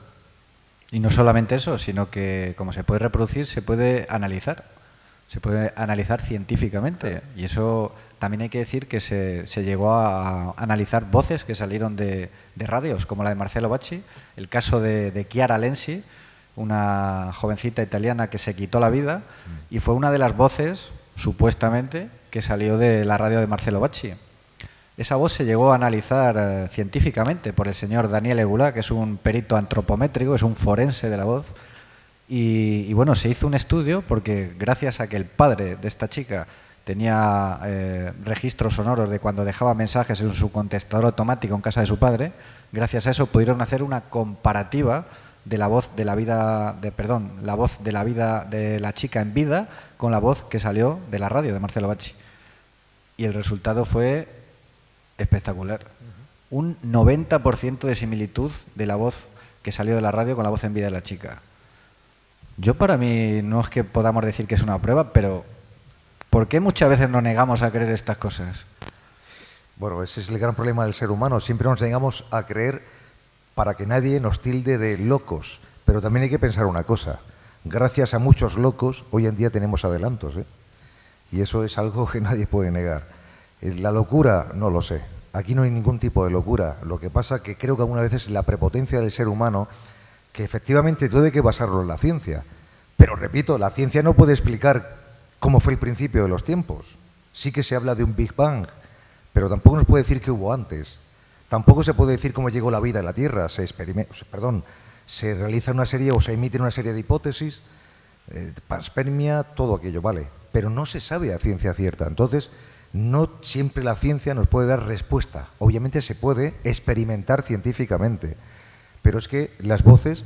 Y no solamente eso, sino que como se puede reproducir, se puede analizar científicamente. Y eso también hay que decir que se llegó a analizar voces que salieron de radios, como la de Marcello Bacci, el caso de Chiara Lenzi, una jovencita italiana que se quitó la vida y fue una de las voces, supuestamente, que salió de la radio de Marcello Bacci. Esa voz se llegó a analizar científicamente por el señor Daniele Gulà, que es un perito antropométrico, es un forense de la voz. Y bueno, se hizo un estudio porque gracias a que el padre de esta chica tenía registros sonoros de cuando dejaba mensajes en su contestador automático en casa de su padre, gracias a eso pudieron hacer una comparativa de la voz de la vida la voz de la vida de la chica en vida con la voz que salió de la radio de Marcello Bacci. Y el resultado fue espectacular. Un 90% de similitud de la voz que salió de la radio con la voz en vida de la chica. Yo, para mí, no es que podamos decir que es una prueba, pero ¿por qué muchas veces nos negamos a creer estas cosas? Bueno, ese es el gran problema del ser humano. Siempre nos negamos a creer para que nadie nos tilde de locos. Pero también hay que pensar una cosa. Gracias a muchos locos, hoy en día tenemos adelantos, ¿eh? Y eso es algo que nadie puede negar. La locura, no lo sé. Aquí no hay ningún tipo de locura. Lo que pasa que creo que algunas veces la prepotencia del ser humano, que efectivamente todo hay que basarlo en la ciencia. Pero repito, la ciencia no puede explicar cómo fue el principio de los tiempos. Sí que se habla de un Big Bang, pero tampoco nos puede decir qué hubo antes. Tampoco se puede decir cómo llegó la vida a la Tierra. Se realiza una serie o se emiten una serie de hipótesis, panspermia, todo aquello, vale. Pero no se sabe a ciencia cierta. Entonces, no siempre la ciencia nos puede dar respuesta. Obviamente se puede experimentar científicamente, pero es que las voces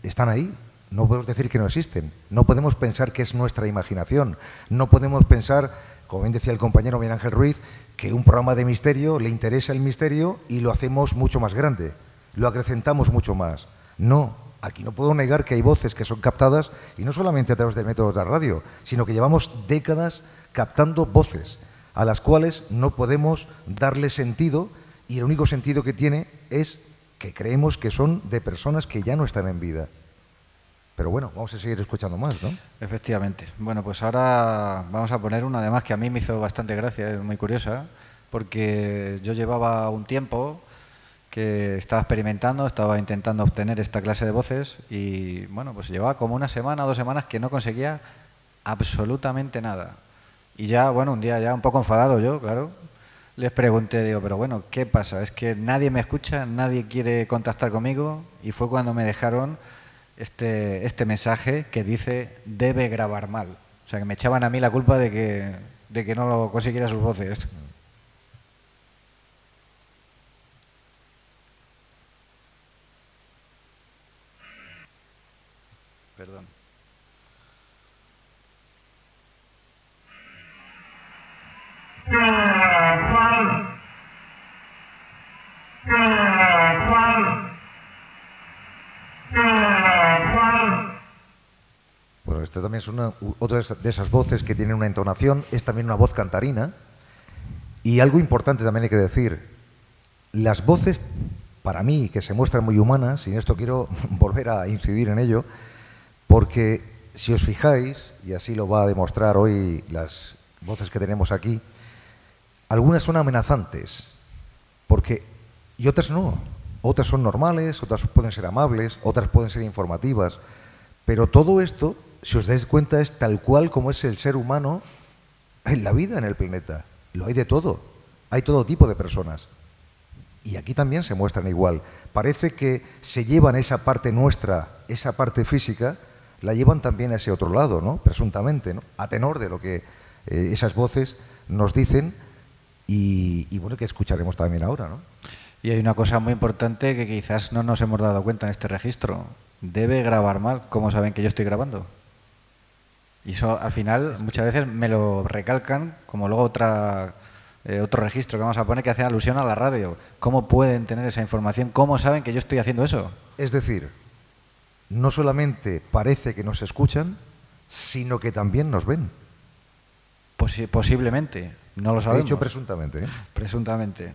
están ahí. No podemos decir que no existen. No podemos pensar que es nuestra imaginación. No podemos pensar, como bien decía el compañero Miguel Ángel Ruiz, que un programa de misterio le interesa el misterio y lo hacemos mucho más grande, lo acrecentamos mucho más. No, aquí no puedo negar que hay voces que son captadas, y no solamente a través del método de la radio, sino que llevamos décadas captando voces a las cuales no podemos darle sentido, y el único sentido que tiene es que creemos que son de personas que ya no están en vida. Pero bueno, vamos a seguir escuchando más, ¿no? Efectivamente. Bueno, pues ahora vamos a poner una además que a mí me hizo bastante gracia, es muy curiosa, porque yo llevaba un tiempo que estaba experimentando, estaba intentando obtener esta clase de voces y bueno, pues llevaba como una semana o 2 semanas que no conseguía absolutamente nada. Y ya, bueno, un día ya un poco enfadado yo, claro, les pregunté, digo, pero bueno, ¿qué pasa? Es que nadie me escucha, nadie quiere contactar conmigo, y fue cuando me dejaron este mensaje que dice debe grabar mal. O sea, que me echaban a mí la culpa de que no lo consiguiera sus voces. Perdón. Bueno, esta también es otra de esas voces que tienen una entonación, es también una voz cantarina. Y algo importante también hay que decir, las voces, para mí, que se muestran muy humanas, y en esto quiero volver a incidir en ello, porque si os fijáis, y así lo va a demostrar hoy las voces que tenemos aquí, algunas son amenazantes, y otras no. Otras son normales, otras pueden ser amables, otras pueden ser informativas, pero todo esto, si os dais cuenta, es tal cual como es el ser humano en la vida en el planeta. Lo hay de todo, hay todo tipo de personas. Y aquí también se muestran igual. Parece que se llevan esa parte nuestra, esa parte física, la llevan también a ese otro lado, ¿no? Presuntamente, ¿no? A tenor de lo que esas voces nos dicen, y bueno, que escucharemos también ahora, ¿no? Y hay una cosa muy importante que quizás no nos hemos dado cuenta en este registro. Debe grabar mal. ¿Cómo saben que yo estoy grabando? Y eso al final muchas veces me lo recalcan, como luego otro registro que vamos a poner que hace alusión a la radio. ¿Cómo pueden tener esa información? ¿Cómo saben que yo estoy haciendo eso? Es decir, no solamente parece que nos escuchan, sino que también nos ven. Posiblemente, no lo sabemos. He dicho presuntamente, ¿eh? Presuntamente.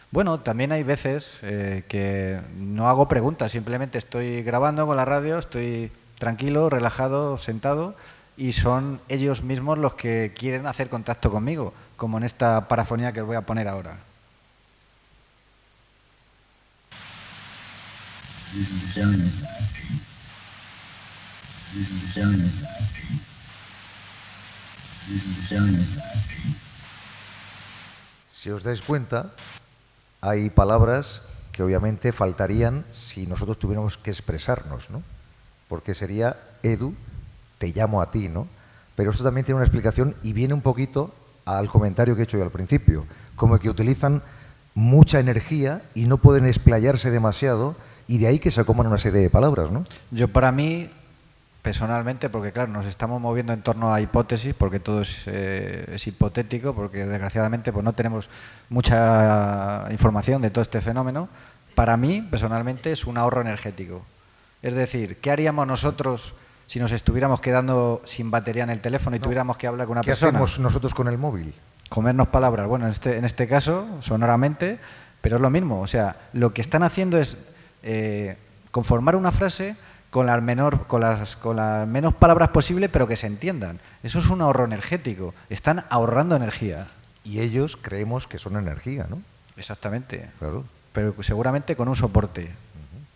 Bueno, también hay veces que no hago preguntas, simplemente estoy grabando con la radio, estoy tranquilo, relajado, sentado, y son ellos mismos los que quieren hacer contacto conmigo, como en esta parafonía que os voy a poner ahora. Si os dais cuenta, hay palabras que obviamente faltarían si nosotros tuviéramos que expresarnos, ¿no? Porque sería Edu, te llamo a ti, ¿no? Pero esto también tiene una explicación y viene un poquito al comentario que he hecho yo al principio, como que utilizan mucha energía y no pueden explayarse demasiado, y de ahí que se acoman una serie de palabras, ¿no? Yo, para mí, personalmente, porque claro, nos estamos moviendo en torno a hipótesis, porque todo es hipotético, porque desgraciadamente pues no tenemos mucha información de todo este fenómeno. Para mí, personalmente, es un ahorro energético. Es decir, ¿qué haríamos nosotros si nos estuviéramos quedando sin batería en el teléfono y tuviéramos que hablar con una persona? ¿Qué hacemos nosotros con el móvil? Comernos palabras. Bueno, en este caso, sonoramente, pero es lo mismo. O sea, lo que están haciendo es conformar una frase con las menos palabras posible, pero que se entiendan. Eso es un ahorro energético. Están ahorrando energía. Y ellos creemos que son energía, ¿no? Exactamente. Claro. Pero seguramente con un soporte.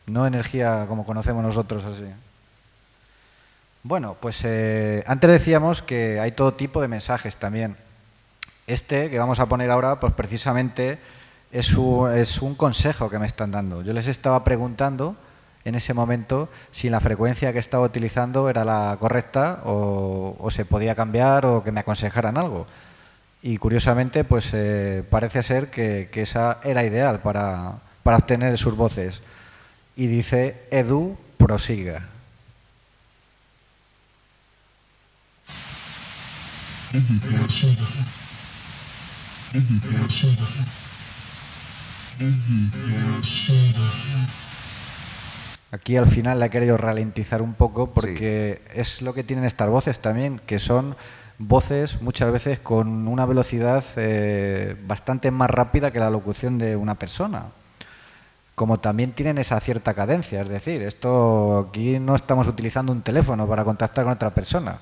No energía como conocemos nosotros así. Bueno, pues antes decíamos que hay todo tipo de mensajes también. Este que vamos a poner ahora, pues precisamente es un consejo que me están dando. Yo les estaba preguntando en ese momento si la frecuencia que estaba utilizando era la correcta o se podía cambiar o que me aconsejaran algo. Y curiosamente, pues parece ser que esa era ideal para obtener sus voces. Y dice: Edu, prosiga. Aquí al final la he querido ralentizar un poco porque sí, es lo que tienen estas voces también, que son voces muchas veces con una velocidad bastante más rápida que la locución de una persona. Como también tienen esa cierta cadencia, es decir, aquí no estamos utilizando un teléfono para contactar con otra persona,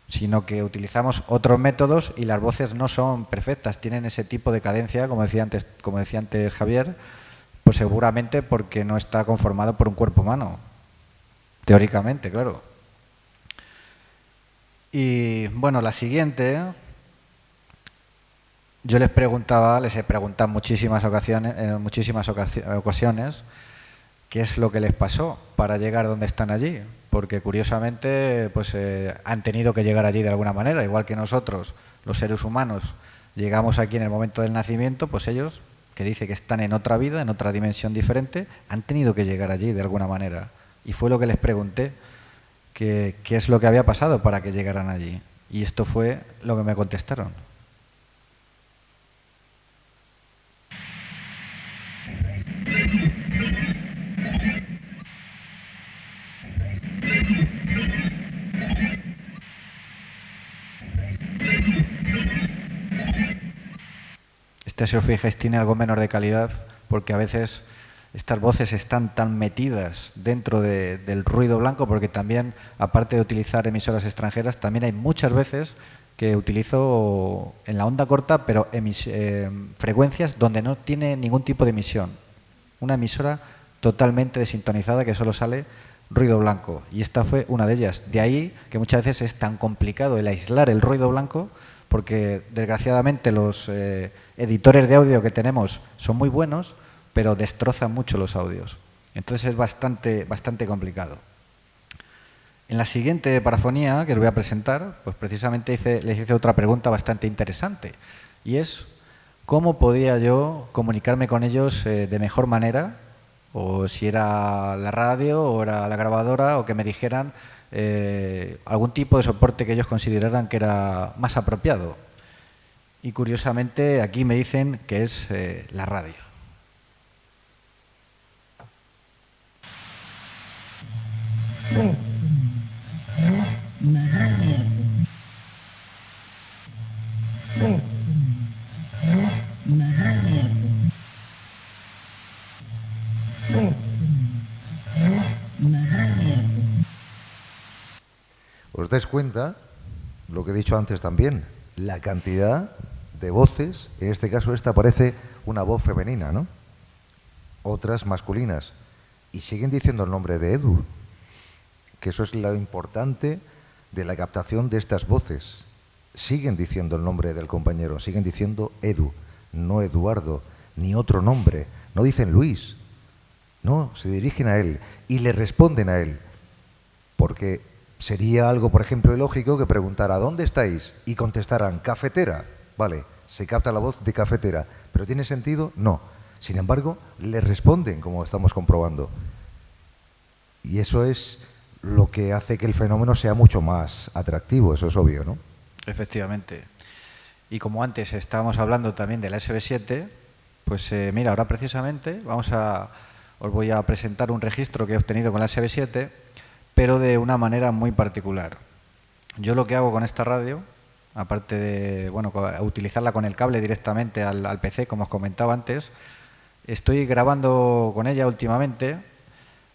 sino que utilizamos otros métodos y las voces no son perfectas, tienen ese tipo de cadencia, como decía antes Javier, pues seguramente porque no está conformado por un cuerpo humano, teóricamente, claro. Y bueno, la siguiente, yo les he preguntado en muchísimas ocasiones qué es lo que les pasó para llegar donde están allí, porque curiosamente pues han tenido que llegar allí de alguna manera, igual que nosotros, los seres humanos, llegamos aquí en el momento del nacimiento, pues ellos, que dice que están en otra vida, en otra dimensión diferente, han tenido que llegar allí de alguna manera. Y fue lo que les pregunté, qué es lo que había pasado para que llegaran allí. Y esto fue lo que me contestaron. Si os fijáis, tiene algo menos de calidad, porque a veces estas voces están tan metidas dentro del ruido blanco, porque también, aparte de utilizar emisoras extranjeras, también hay muchas veces que utilizo en la onda corta, pero frecuencias donde no tiene ningún tipo de emisión. Una emisora totalmente desintonizada que solo sale ruido blanco, y esta fue una de ellas. De ahí que muchas veces es tan complicado el aislar el ruido blanco, porque desgraciadamente los editores de audio que tenemos son muy buenos, pero destrozan mucho los audios. Entonces es bastante complicado. En la siguiente parafonía que os voy a presentar, pues precisamente les hice otra pregunta bastante interesante, y es ¿cómo podía yo comunicarme con ellos de mejor manera? O si era la radio o era la grabadora, o que me dijeran algún tipo de soporte que ellos consideraran que era más apropiado. Y curiosamente aquí me dicen que es la radio. ¿Os dais cuenta? Lo que he dicho antes también, la cantidad de voces, en este caso esta parece una voz femenina, ¿no? Otras masculinas. Y siguen diciendo el nombre de Edu, que eso es lo importante de la captación de estas voces. Siguen diciendo el nombre del compañero, siguen diciendo Edu, no Eduardo, ni otro nombre. No dicen Luis, no, se dirigen a él y le responden a él. Porque sería algo, por ejemplo, ilógico que preguntara ¿dónde estáis? Y contestaran cafetera. Vale, se capta la voz de cafetera, pero ¿tiene sentido? No. Sin embargo, le responden, como estamos comprobando. Y eso es lo que hace que el fenómeno sea mucho más atractivo, eso es obvio, ¿no? Efectivamente. Y como antes estábamos hablando también de la SB7, pues mira, ahora precisamente os voy a presentar un registro que he obtenido con la SB7, pero de una manera muy particular. Yo lo que hago con esta radio, aparte de utilizarla con el cable directamente al PC, como os comentaba antes, estoy grabando con ella últimamente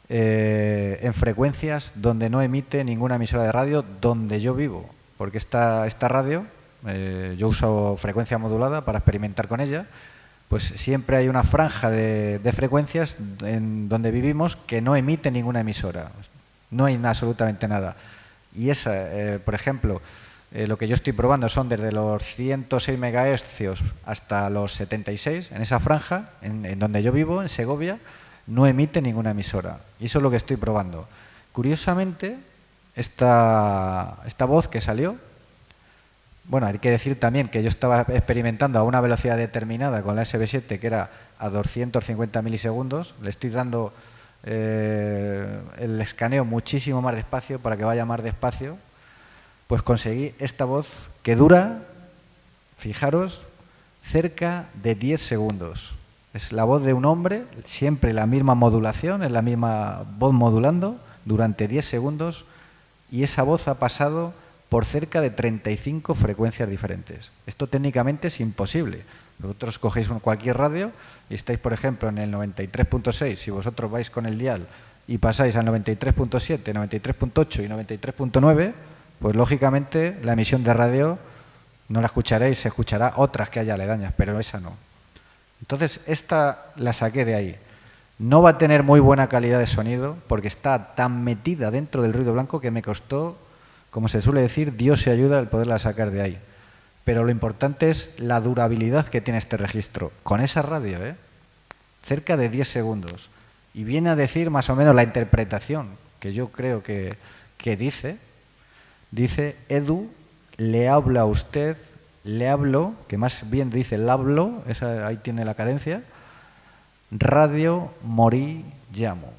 en frecuencias donde no emite ninguna emisora de radio donde yo vivo, porque esta radio, yo uso frecuencia modulada para experimentar con ella, pues siempre hay una franja de frecuencias en donde vivimos que no emite ninguna emisora, no hay absolutamente nada. Y esa, por ejemplo, lo que yo estoy probando son desde los 106 MHz hasta los 76, en esa franja, en donde yo vivo, en Segovia, no emite ninguna emisora. Y eso es lo que estoy probando. Curiosamente, esta voz que salió, bueno, hay que decir también que yo estaba experimentando a una velocidad determinada con la SB7, que era a 250 milisegundos. Le estoy dando el escaneo muchísimo más despacio para que vaya más despacio. Pues conseguí esta voz que dura, fijaros, cerca de 10 segundos. Es la voz de un hombre, siempre la misma modulación, es la misma voz modulando durante 10 segundos, y esa voz ha pasado por cerca de 35 frecuencias diferentes. Esto técnicamente es imposible. Vosotros cogéis cualquier radio y estáis, por ejemplo, en el 93.6, si vosotros vais con el dial y pasáis al 93.7, 93.8 y 93.9, pues lógicamente la emisión de radio no la escucharéis, se escuchará otras que haya aledañas, pero esa no. Entonces, esta la saqué de ahí. No va a tener muy buena calidad de sonido porque está tan metida dentro del ruido blanco que me costó, como se suele decir, Dios se ayuda el poderla sacar de ahí. Pero lo importante es la durabilidad que tiene este registro. Con esa radio, cerca de 10 segundos. Y viene a decir más o menos la interpretación que yo creo que dice. Dice, Edu, le habla a usted, le hablo, que más bien dice el hablo, ahí tiene la cadencia, radio, morí, llamo.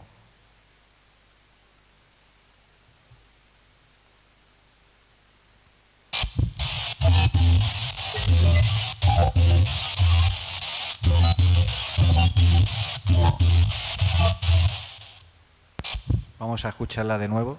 Vamos a escucharla de nuevo.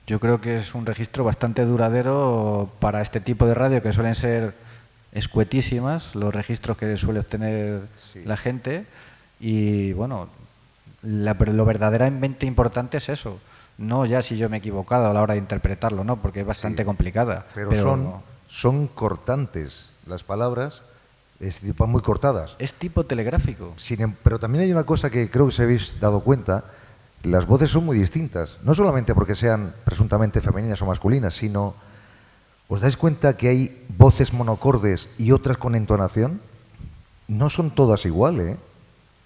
Yo creo que es un registro bastante duradero para este tipo de radio, que suelen ser escuetísimas, los registros que suele obtener la gente. Y bueno, lo verdaderamente importante es eso. No ya si yo me he equivocado a la hora de interpretarlo, no, porque es bastante complicada. Pero son cortantes las palabras, van muy cortadas. Es tipo telegráfico. Pero también hay una cosa que creo que os habéis dado cuenta. Las voces son muy distintas, no solamente porque sean presuntamente femeninas o masculinas, sino, ¿os dais cuenta que hay voces monocordes y otras con entonación? No son todas iguales,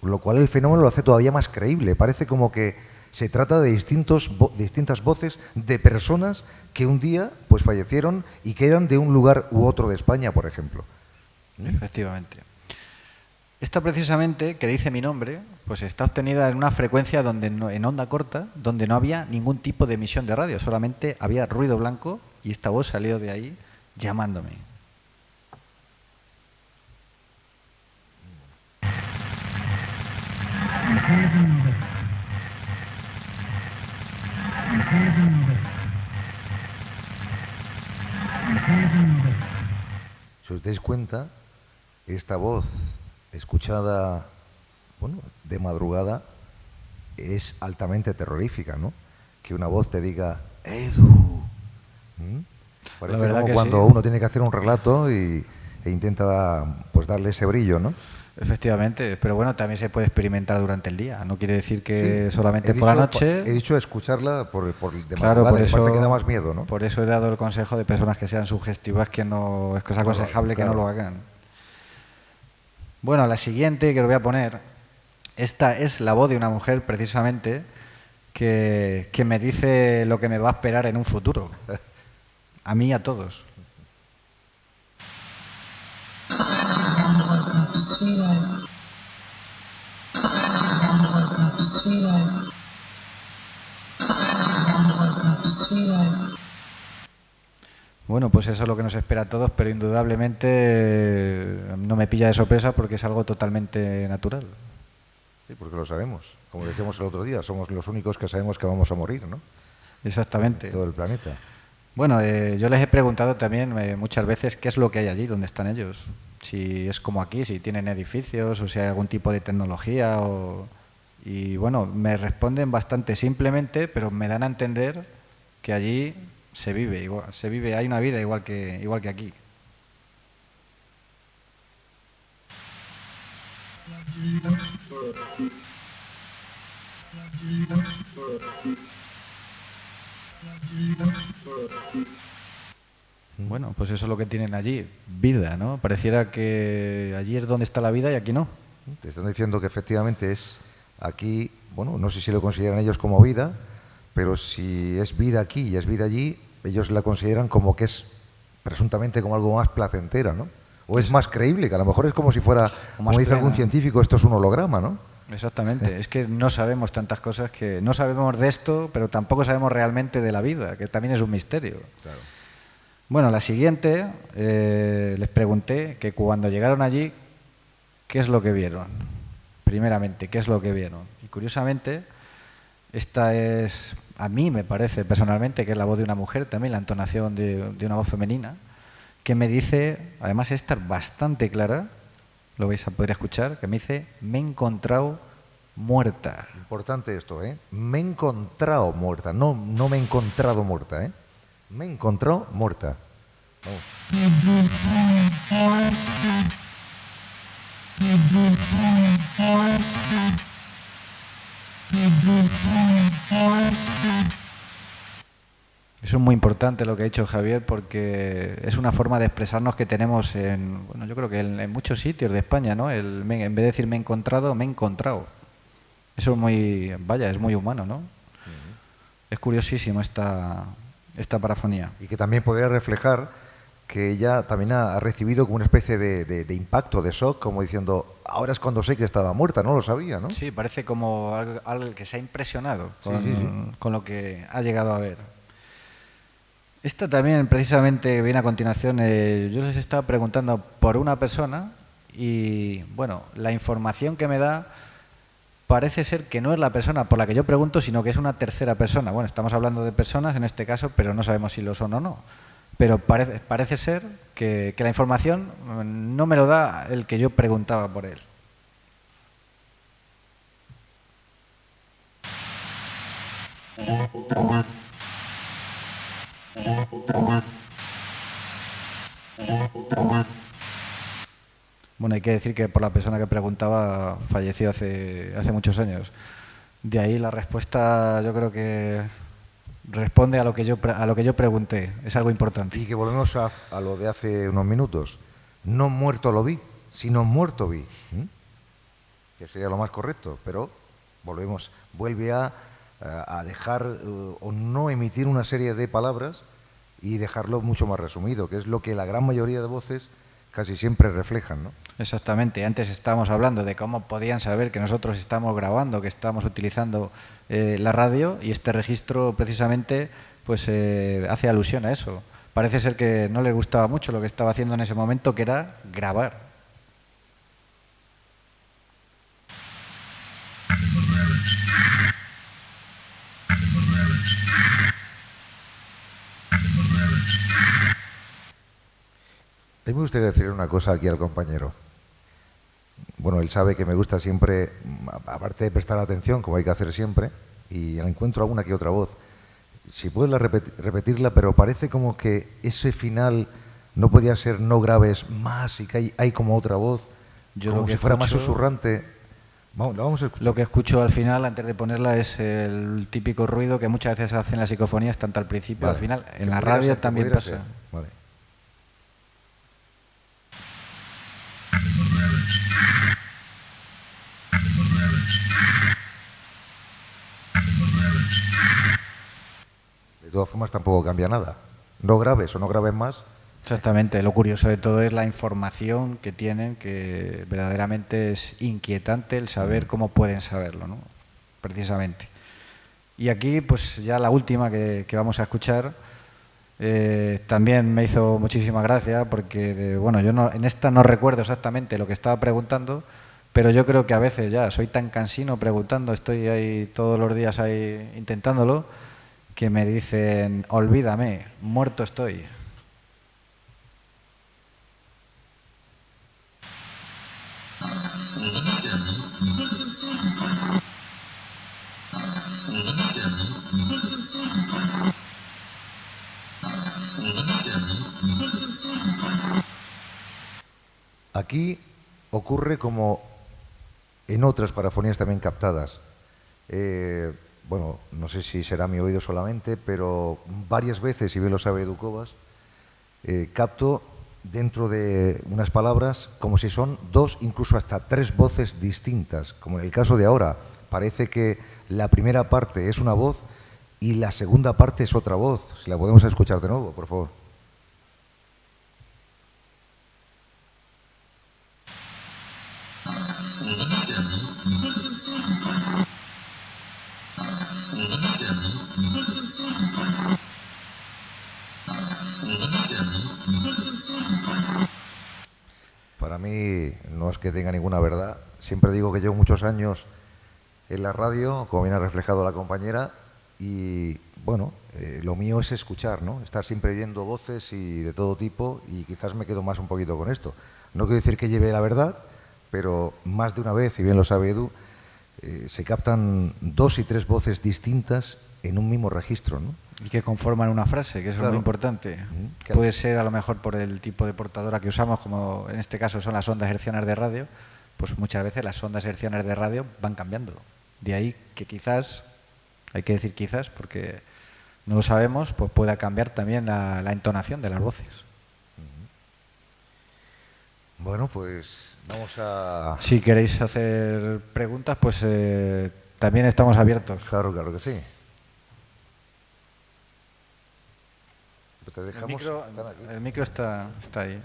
lo cual el fenómeno lo hace todavía más creíble. Parece como que se trata de distintas voces de personas que un día pues fallecieron y que eran de un lugar u otro de España, por ejemplo. Efectivamente. Esta precisamente, que dice mi nombre, pues está obtenida en una frecuencia donde en onda corta, donde no había ningún tipo de emisión de radio, solamente había ruido blanco y esta voz salió de ahí llamándome. Si os dais cuenta, esta voz escuchada, bueno, de madrugada es altamente terrorífica, ¿no? Que una voz te diga Edu. Parece como cuando uno tiene que hacer un relato e intenta pues darle ese brillo, ¿no? Efectivamente, pero bueno, también se puede experimentar durante el día. No quiere decir que solamente por la noche. He dicho escucharla por de claro, madrugada, por eso, parece que da más miedo, ¿no? Por eso he dado el consejo de personas que sean sugestivas, que no es cosa aconsejable que no lo hagan. Bueno, la siguiente que lo voy a poner, esta es la voz de una mujer precisamente que me dice lo que me va a esperar en un futuro. A mí y a todos. Bueno, pues eso es lo que nos espera a todos, pero indudablemente no me pilla de sorpresa porque es algo totalmente natural. Sí, porque lo sabemos. Como decíamos el otro día, somos los únicos que sabemos que vamos a morir, ¿no? Exactamente. En todo el planeta. Bueno, yo les he preguntado también muchas veces qué es lo que hay allí, dónde están ellos. Si es como aquí, si tienen edificios o si hay algún tipo de tecnología. Y bueno, me responden bastante simplemente, pero me dan a entender que allí se vive, hay una vida igual que aquí. Bueno, pues eso es lo que tienen allí, vida, ¿no? Pareciera que allí es donde está la vida y aquí no. Te están diciendo que efectivamente es aquí, bueno, no sé si lo consideran ellos como vida, pero si es vida aquí y es vida allí, ellos la consideran como que es presuntamente como algo más placentera, ¿no? O es más creíble, que a lo mejor es como si fuera, como dice algún científico, esto es un holograma, ¿no? Exactamente, es que no sabemos tantas cosas, que no sabemos de esto, pero tampoco sabemos realmente de la vida, que también es un misterio. Claro. Bueno, la siguiente, les pregunté que cuando llegaron allí, ¿qué es lo que vieron? Primeramente, ¿qué es lo que vieron? Y curiosamente, esta es, a mí me parece personalmente, que es la voz de una mujer, también la entonación de una voz femenina, que me dice, además esta es bastante clara, lo vais a poder escuchar, que me dice, me he encontrado muerta. Importante esto, ¿eh? Me he encontrado muerta, no me he encontrado muerta, ¿eh? Me he encontrado muerta. Eso es muy importante lo que ha dicho Javier, porque es una forma de expresarnos que tenemos bueno, yo creo que en muchos sitios de España, ¿no? En vez de decir me he encontrado, me he encontrado. Eso es muy, vaya, es muy humano, ¿no? Es curiosísimo esta parafonía. Y que también podría reflejar que ella también ha recibido como una especie de impacto, de shock, como diciendo, ahora es cuando sé que estaba muerta, no lo sabía, ¿no? Sí, parece como algo que se ha impresionado con lo que ha llegado a ver. Esta también precisamente viene a continuación. Yo les estaba preguntando por una persona y, bueno, la información que me da parece ser que no es la persona por la que yo pregunto, sino que es una tercera persona. Bueno, estamos hablando de personas en este caso, pero no sabemos si lo son o no. Pero parece ser que la información no me lo da el que yo preguntaba por él. Bueno, hay que decir que por la persona que preguntaba falleció hace muchos años. De ahí la respuesta, yo creo que responde a lo que yo pregunté. Es algo importante. Y que volvemos a lo de hace unos minutos. No muerto lo vi, sino muerto vi. que sería lo más correcto, pero vuelve a dejar o no emitir una serie de palabras y dejarlo mucho más resumido, que es lo que la gran mayoría de voces casi siempre reflejan, ¿no? Exactamente. Antes estábamos hablando de cómo podían saber que nosotros estamos grabando, que estamos utilizando la radio, y este registro precisamente pues hace alusión a eso. Parece ser que no les gustaba mucho lo que estaba haciendo en ese momento, que era grabar. A mí me gustaría decirle una cosa aquí al compañero. Bueno, él sabe que me gusta siempre, aparte de prestar atención, como hay que hacer siempre, y encuentro alguna que otra voz. Si puedes repetirla, pero parece como que ese final no podía ser no graves más y que hay como otra voz, como si fuera más susurrante. Vamos a escuchar. Lo que escucho al final, antes de ponerla, es el típico ruido que muchas veces hacen las psicofonías, tanto al principio como al final. En la radio también pasa. Vale. De todas formas tampoco cambia nada. No grabes o no grabes más. Exactamente. Lo curioso de todo es la información que tienen, que verdaderamente es inquietante el saber cómo pueden saberlo, ¿no? Precisamente. Y aquí, pues ya la última que vamos a escuchar, también me hizo muchísima gracia porque, bueno, yo en esta no recuerdo exactamente lo que estaba preguntando, pero yo creo que a veces ya soy tan cansino preguntando, estoy ahí todos los días ahí intentándolo, que me dicen, olvídame, muerto estoy. Aquí ocurre como en otras parafonías también captadas. Bueno, no sé si será mi oído solamente, pero varias veces, y bien lo sabe Edu Cobas, capto dentro de unas palabras como si son dos, incluso hasta tres voces distintas. Como en el caso de ahora, parece que la primera parte es una voz y la segunda parte es otra voz. Si la podemos escuchar de nuevo, por favor. Para mí no es que tenga ninguna verdad. Siempre digo que llevo muchos años en la radio, como bien ha reflejado la compañera, y bueno, lo mío es escuchar, ¿no? Estar siempre oyendo voces y de todo tipo, y quizás me quedo más un poquito con esto. No quiero decir que lleve la verdad, pero más de una vez, y bien lo sabe Edu, se captan dos y tres voces distintas en un mismo registro, ¿no? Y que conforman una frase, que eso es muy importante. Puede ser a lo mejor por el tipo de portadora que usamos, como en este caso son las ondas hercianas de radio, pues muchas veces las ondas hercianas de radio van cambiando. De ahí que quizás, hay que decir quizás, porque no lo sabemos, pues pueda cambiar también la entonación de las voces. Bueno, pues vamos a... Si queréis hacer preguntas, pues también estamos abiertos. Claro, claro que sí. Te dejamos el micro está ahí.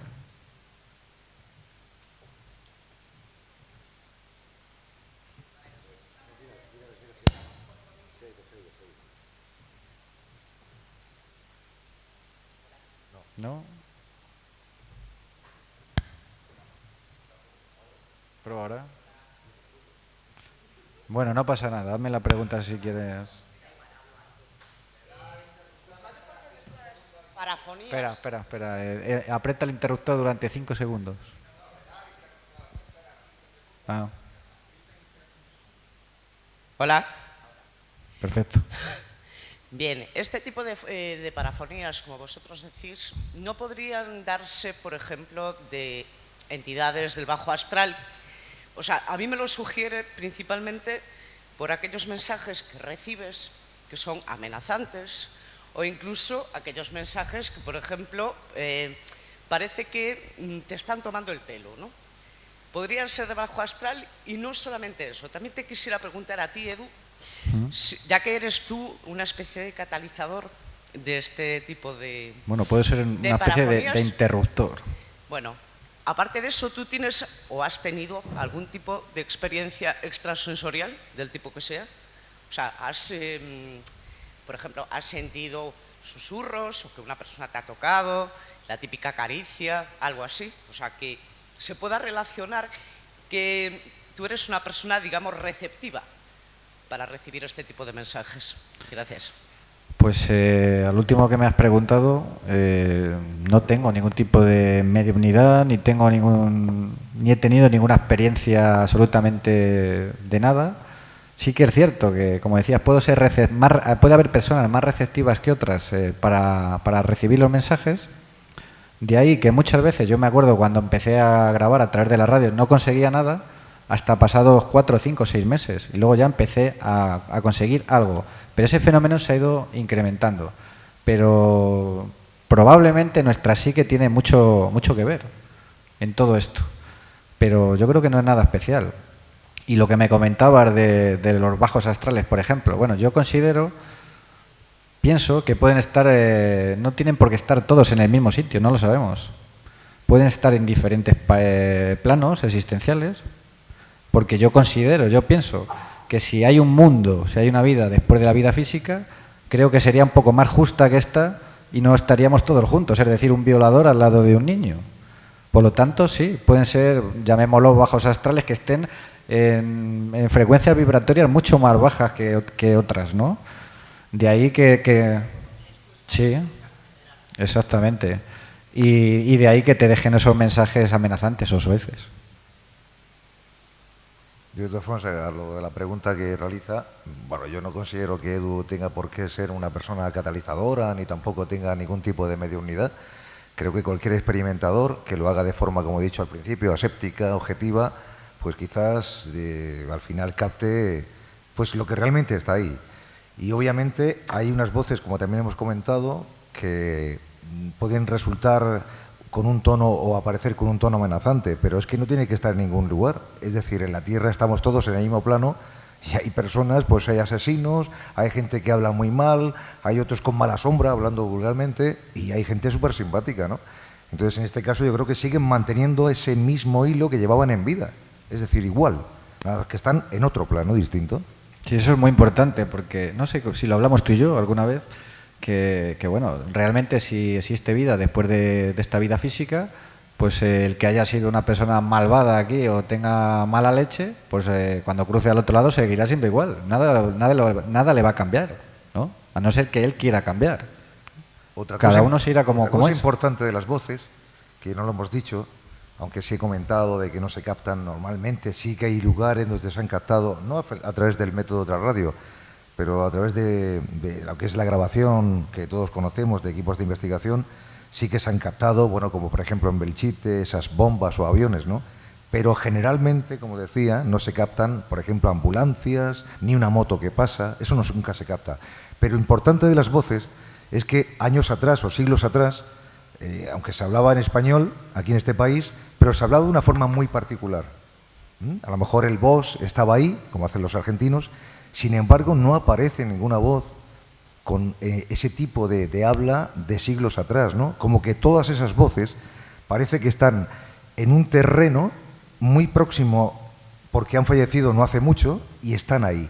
¿No? Prueba ahora. Bueno, no pasa nada. Hazme la pregunta si quieres. Espera. Aprieta el interruptor durante 5 segundos. Ah. Hola. Perfecto. Bien, este tipo de parafonías, como vosotros decís, no podrían darse, por ejemplo, de entidades del bajo astral. O sea, a mí me lo sugiere principalmente por aquellos mensajes que recibes que son amenazantes, o incluso aquellos mensajes que, por ejemplo, parece que te están tomando el pelo, ¿no? podrían ser de bajo astral, y no solamente eso. También te quisiera preguntar a ti, Edu, ya que eres tú una especie de catalizador de este tipo de... Bueno, puede ser una especie de interruptor. Bueno, aparte de eso, ¿tú tienes o has tenido algún tipo de experiencia extrasensorial, del tipo que sea? O sea, por ejemplo, ¿has sentido susurros o que una persona te ha tocado, la típica caricia, algo así? O sea, que se pueda relacionar que tú eres una persona, digamos, receptiva para recibir este tipo de mensajes. Gracias. Pues al último que me has preguntado, no tengo ningún tipo de mediunidad, ni he tenido ninguna experiencia absolutamente de nada. Sí que es cierto que, como decías, puede haber personas más receptivas que otras para recibir los mensajes. De ahí que muchas veces, yo me acuerdo cuando empecé a grabar a través de la radio, no conseguía nada hasta pasados 4, 5, 6 meses. Y luego ya empecé a conseguir algo. Pero ese fenómeno se ha ido incrementando. Pero probablemente nuestra psique tiene mucho que ver en todo esto. Pero yo creo que no es nada especial. Y lo que me comentabas de los bajos astrales, por ejemplo, bueno, yo pienso que pueden estar, no tienen por qué estar todos en el mismo sitio, no lo sabemos. Pueden estar en diferentes planos existenciales, porque yo pienso que si hay un mundo, si hay una vida después de la vida física, creo que sería un poco más justa que esta y no estaríamos todos juntos, es decir, un violador al lado de un niño. Por lo tanto, sí, pueden ser, llamémoslo bajos astrales, que estén en frecuencias vibratorias mucho más bajas que otras, ¿no? De ahí que sí, exactamente. Y de ahí que te dejen esos mensajes amenazantes o soeces. De todas formas, a lo de la pregunta que realiza, bueno, yo no considero que Edu tenga por qué ser una persona catalizadora, ni tampoco tenga ningún tipo de mediunidad. Creo que cualquier experimentador que lo haga de forma, como he dicho al principio, aséptica, objetiva, pues quizás al final capte pues lo que realmente está ahí. Y obviamente hay unas voces, como también hemos comentado, que pueden resultar con un tono o aparecer con un tono amenazante, pero es que no tiene que estar en ningún lugar. Es decir, en la Tierra estamos todos en el mismo plano y hay personas, pues hay asesinos, hay gente que habla muy mal, hay otros con mala sombra, hablando vulgarmente, y hay gente súper simpática, ¿no? Entonces, en este caso, yo creo que siguen manteniendo ese mismo hilo que llevaban en vida. Es decir, igual, nada más que están en otro plano distinto. Sí, eso es muy importante, porque no sé si lo hablamos tú y yo alguna vez, que bueno, realmente si existe vida después de esta vida física, pues el que haya sido una persona malvada aquí o tenga mala leche, pues cuando cruce al otro lado seguirá siendo igual. Nada le va a cambiar, ¿no? A no ser que él quiera cambiar. Cada uno se irá como cosa es. Importante de las voces, que no lo hemos dicho, aunque sí he comentado de que no se captan normalmente, sí que hay lugares donde se han captado, no a través del método de otra radio, pero a través de lo que es la grabación que todos conocemos de equipos de investigación, sí que se han captado, bueno, como por ejemplo en Belchite, esas bombas o aviones, ¿no? Pero generalmente, como decía, no se captan, por ejemplo, ambulancias, ni una moto que pasa, eso nunca se capta. Pero lo importante de las voces es que años atrás o siglos atrás, aunque se hablaba en español aquí en este país, pero se hablaba de una forma muy particular. A lo mejor el boss estaba ahí, como hacen los argentinos, sin embargo no aparece ninguna voz con ese tipo de habla de siglos atrás, ¿no? Como que todas esas voces parece que están en un terreno muy próximo porque han fallecido no hace mucho y están ahí.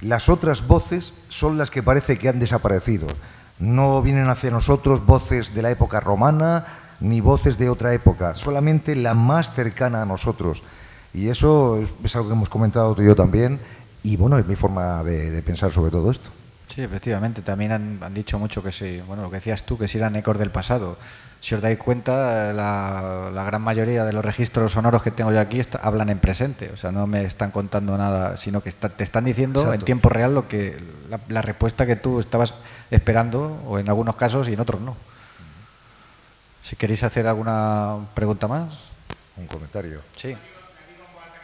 Las otras voces son las que parece que han desaparecido. No vienen hacia nosotros voces de la época romana ni voces de otra época, solamente la más cercana a nosotros. Y eso es algo que hemos comentado tú y yo también, y bueno, es mi forma de pensar sobre todo esto. Sí, efectivamente, también han dicho mucho que sí, bueno, lo que decías tú, que si eran ecos del pasado. Si os dais cuenta, la gran mayoría de los registros sonoros que tengo yo aquí hablan en presente, o sea, no me están contando nada, sino que te están diciendo en tiempo real la respuesta que tú estabas esperando, o en algunos casos y en otros no. Si queréis hacer alguna pregunta más. Un comentario. Sí.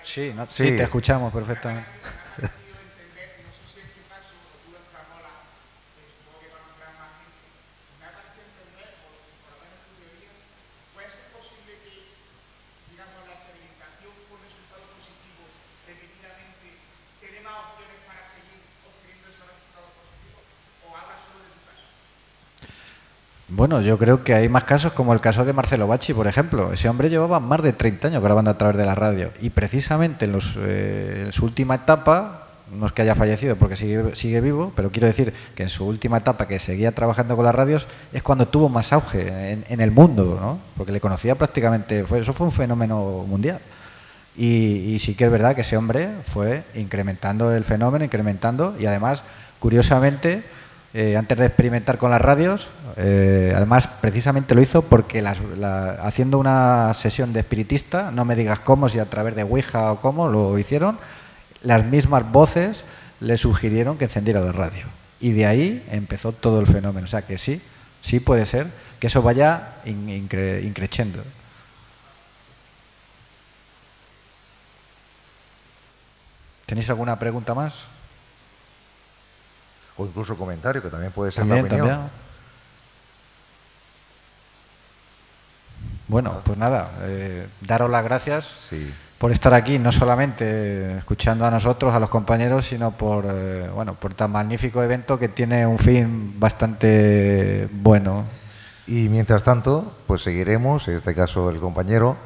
Sí, te escuchamos perfectamente. ¿Puede ser posible que, digamos, la experimentación con Bueno, yo creo que hay más casos como el caso de Marcelo Bacci, por ejemplo. Ese hombre llevaba más de 30 años grabando a través de la radio y precisamente en su última etapa, no es que haya fallecido porque sigue vivo, pero quiero decir que en su última etapa, que seguía trabajando con las radios, es cuando tuvo más auge en el mundo, ¿no? Porque le conocía prácticamente, eso fue un fenómeno mundial. Y sí que es verdad que ese hombre fue incrementando el fenómeno, y además, curiosamente, antes de experimentar con las radios, además precisamente lo hizo porque haciendo una sesión de espiritista, no me digas cómo, si a través de Ouija o cómo lo hicieron, las mismas voces le sugirieron que encendiera la radio. Y de ahí empezó todo el fenómeno. O sea que sí puede ser que eso vaya increciendo. ¿Tenéis alguna pregunta más? O incluso comentario, que también puede ser También, la opinión. también. Bueno, pues nada, daros las gracias por estar aquí, no solamente escuchando a nosotros, a los compañeros, sino por tan magnífico evento que tiene un fin bastante bueno. Y mientras tanto, pues seguiremos, en este caso el compañero,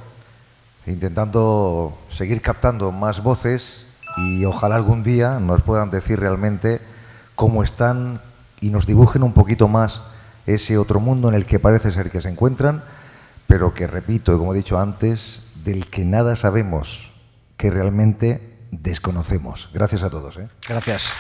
intentando seguir captando más voces y ojalá algún día nos puedan decir realmente cómo están y nos dibujen un poquito más ese otro mundo en el que parece ser que se encuentran, pero que, repito, y como he dicho antes, del que nada sabemos, que realmente desconocemos. Gracias a todos. Gracias.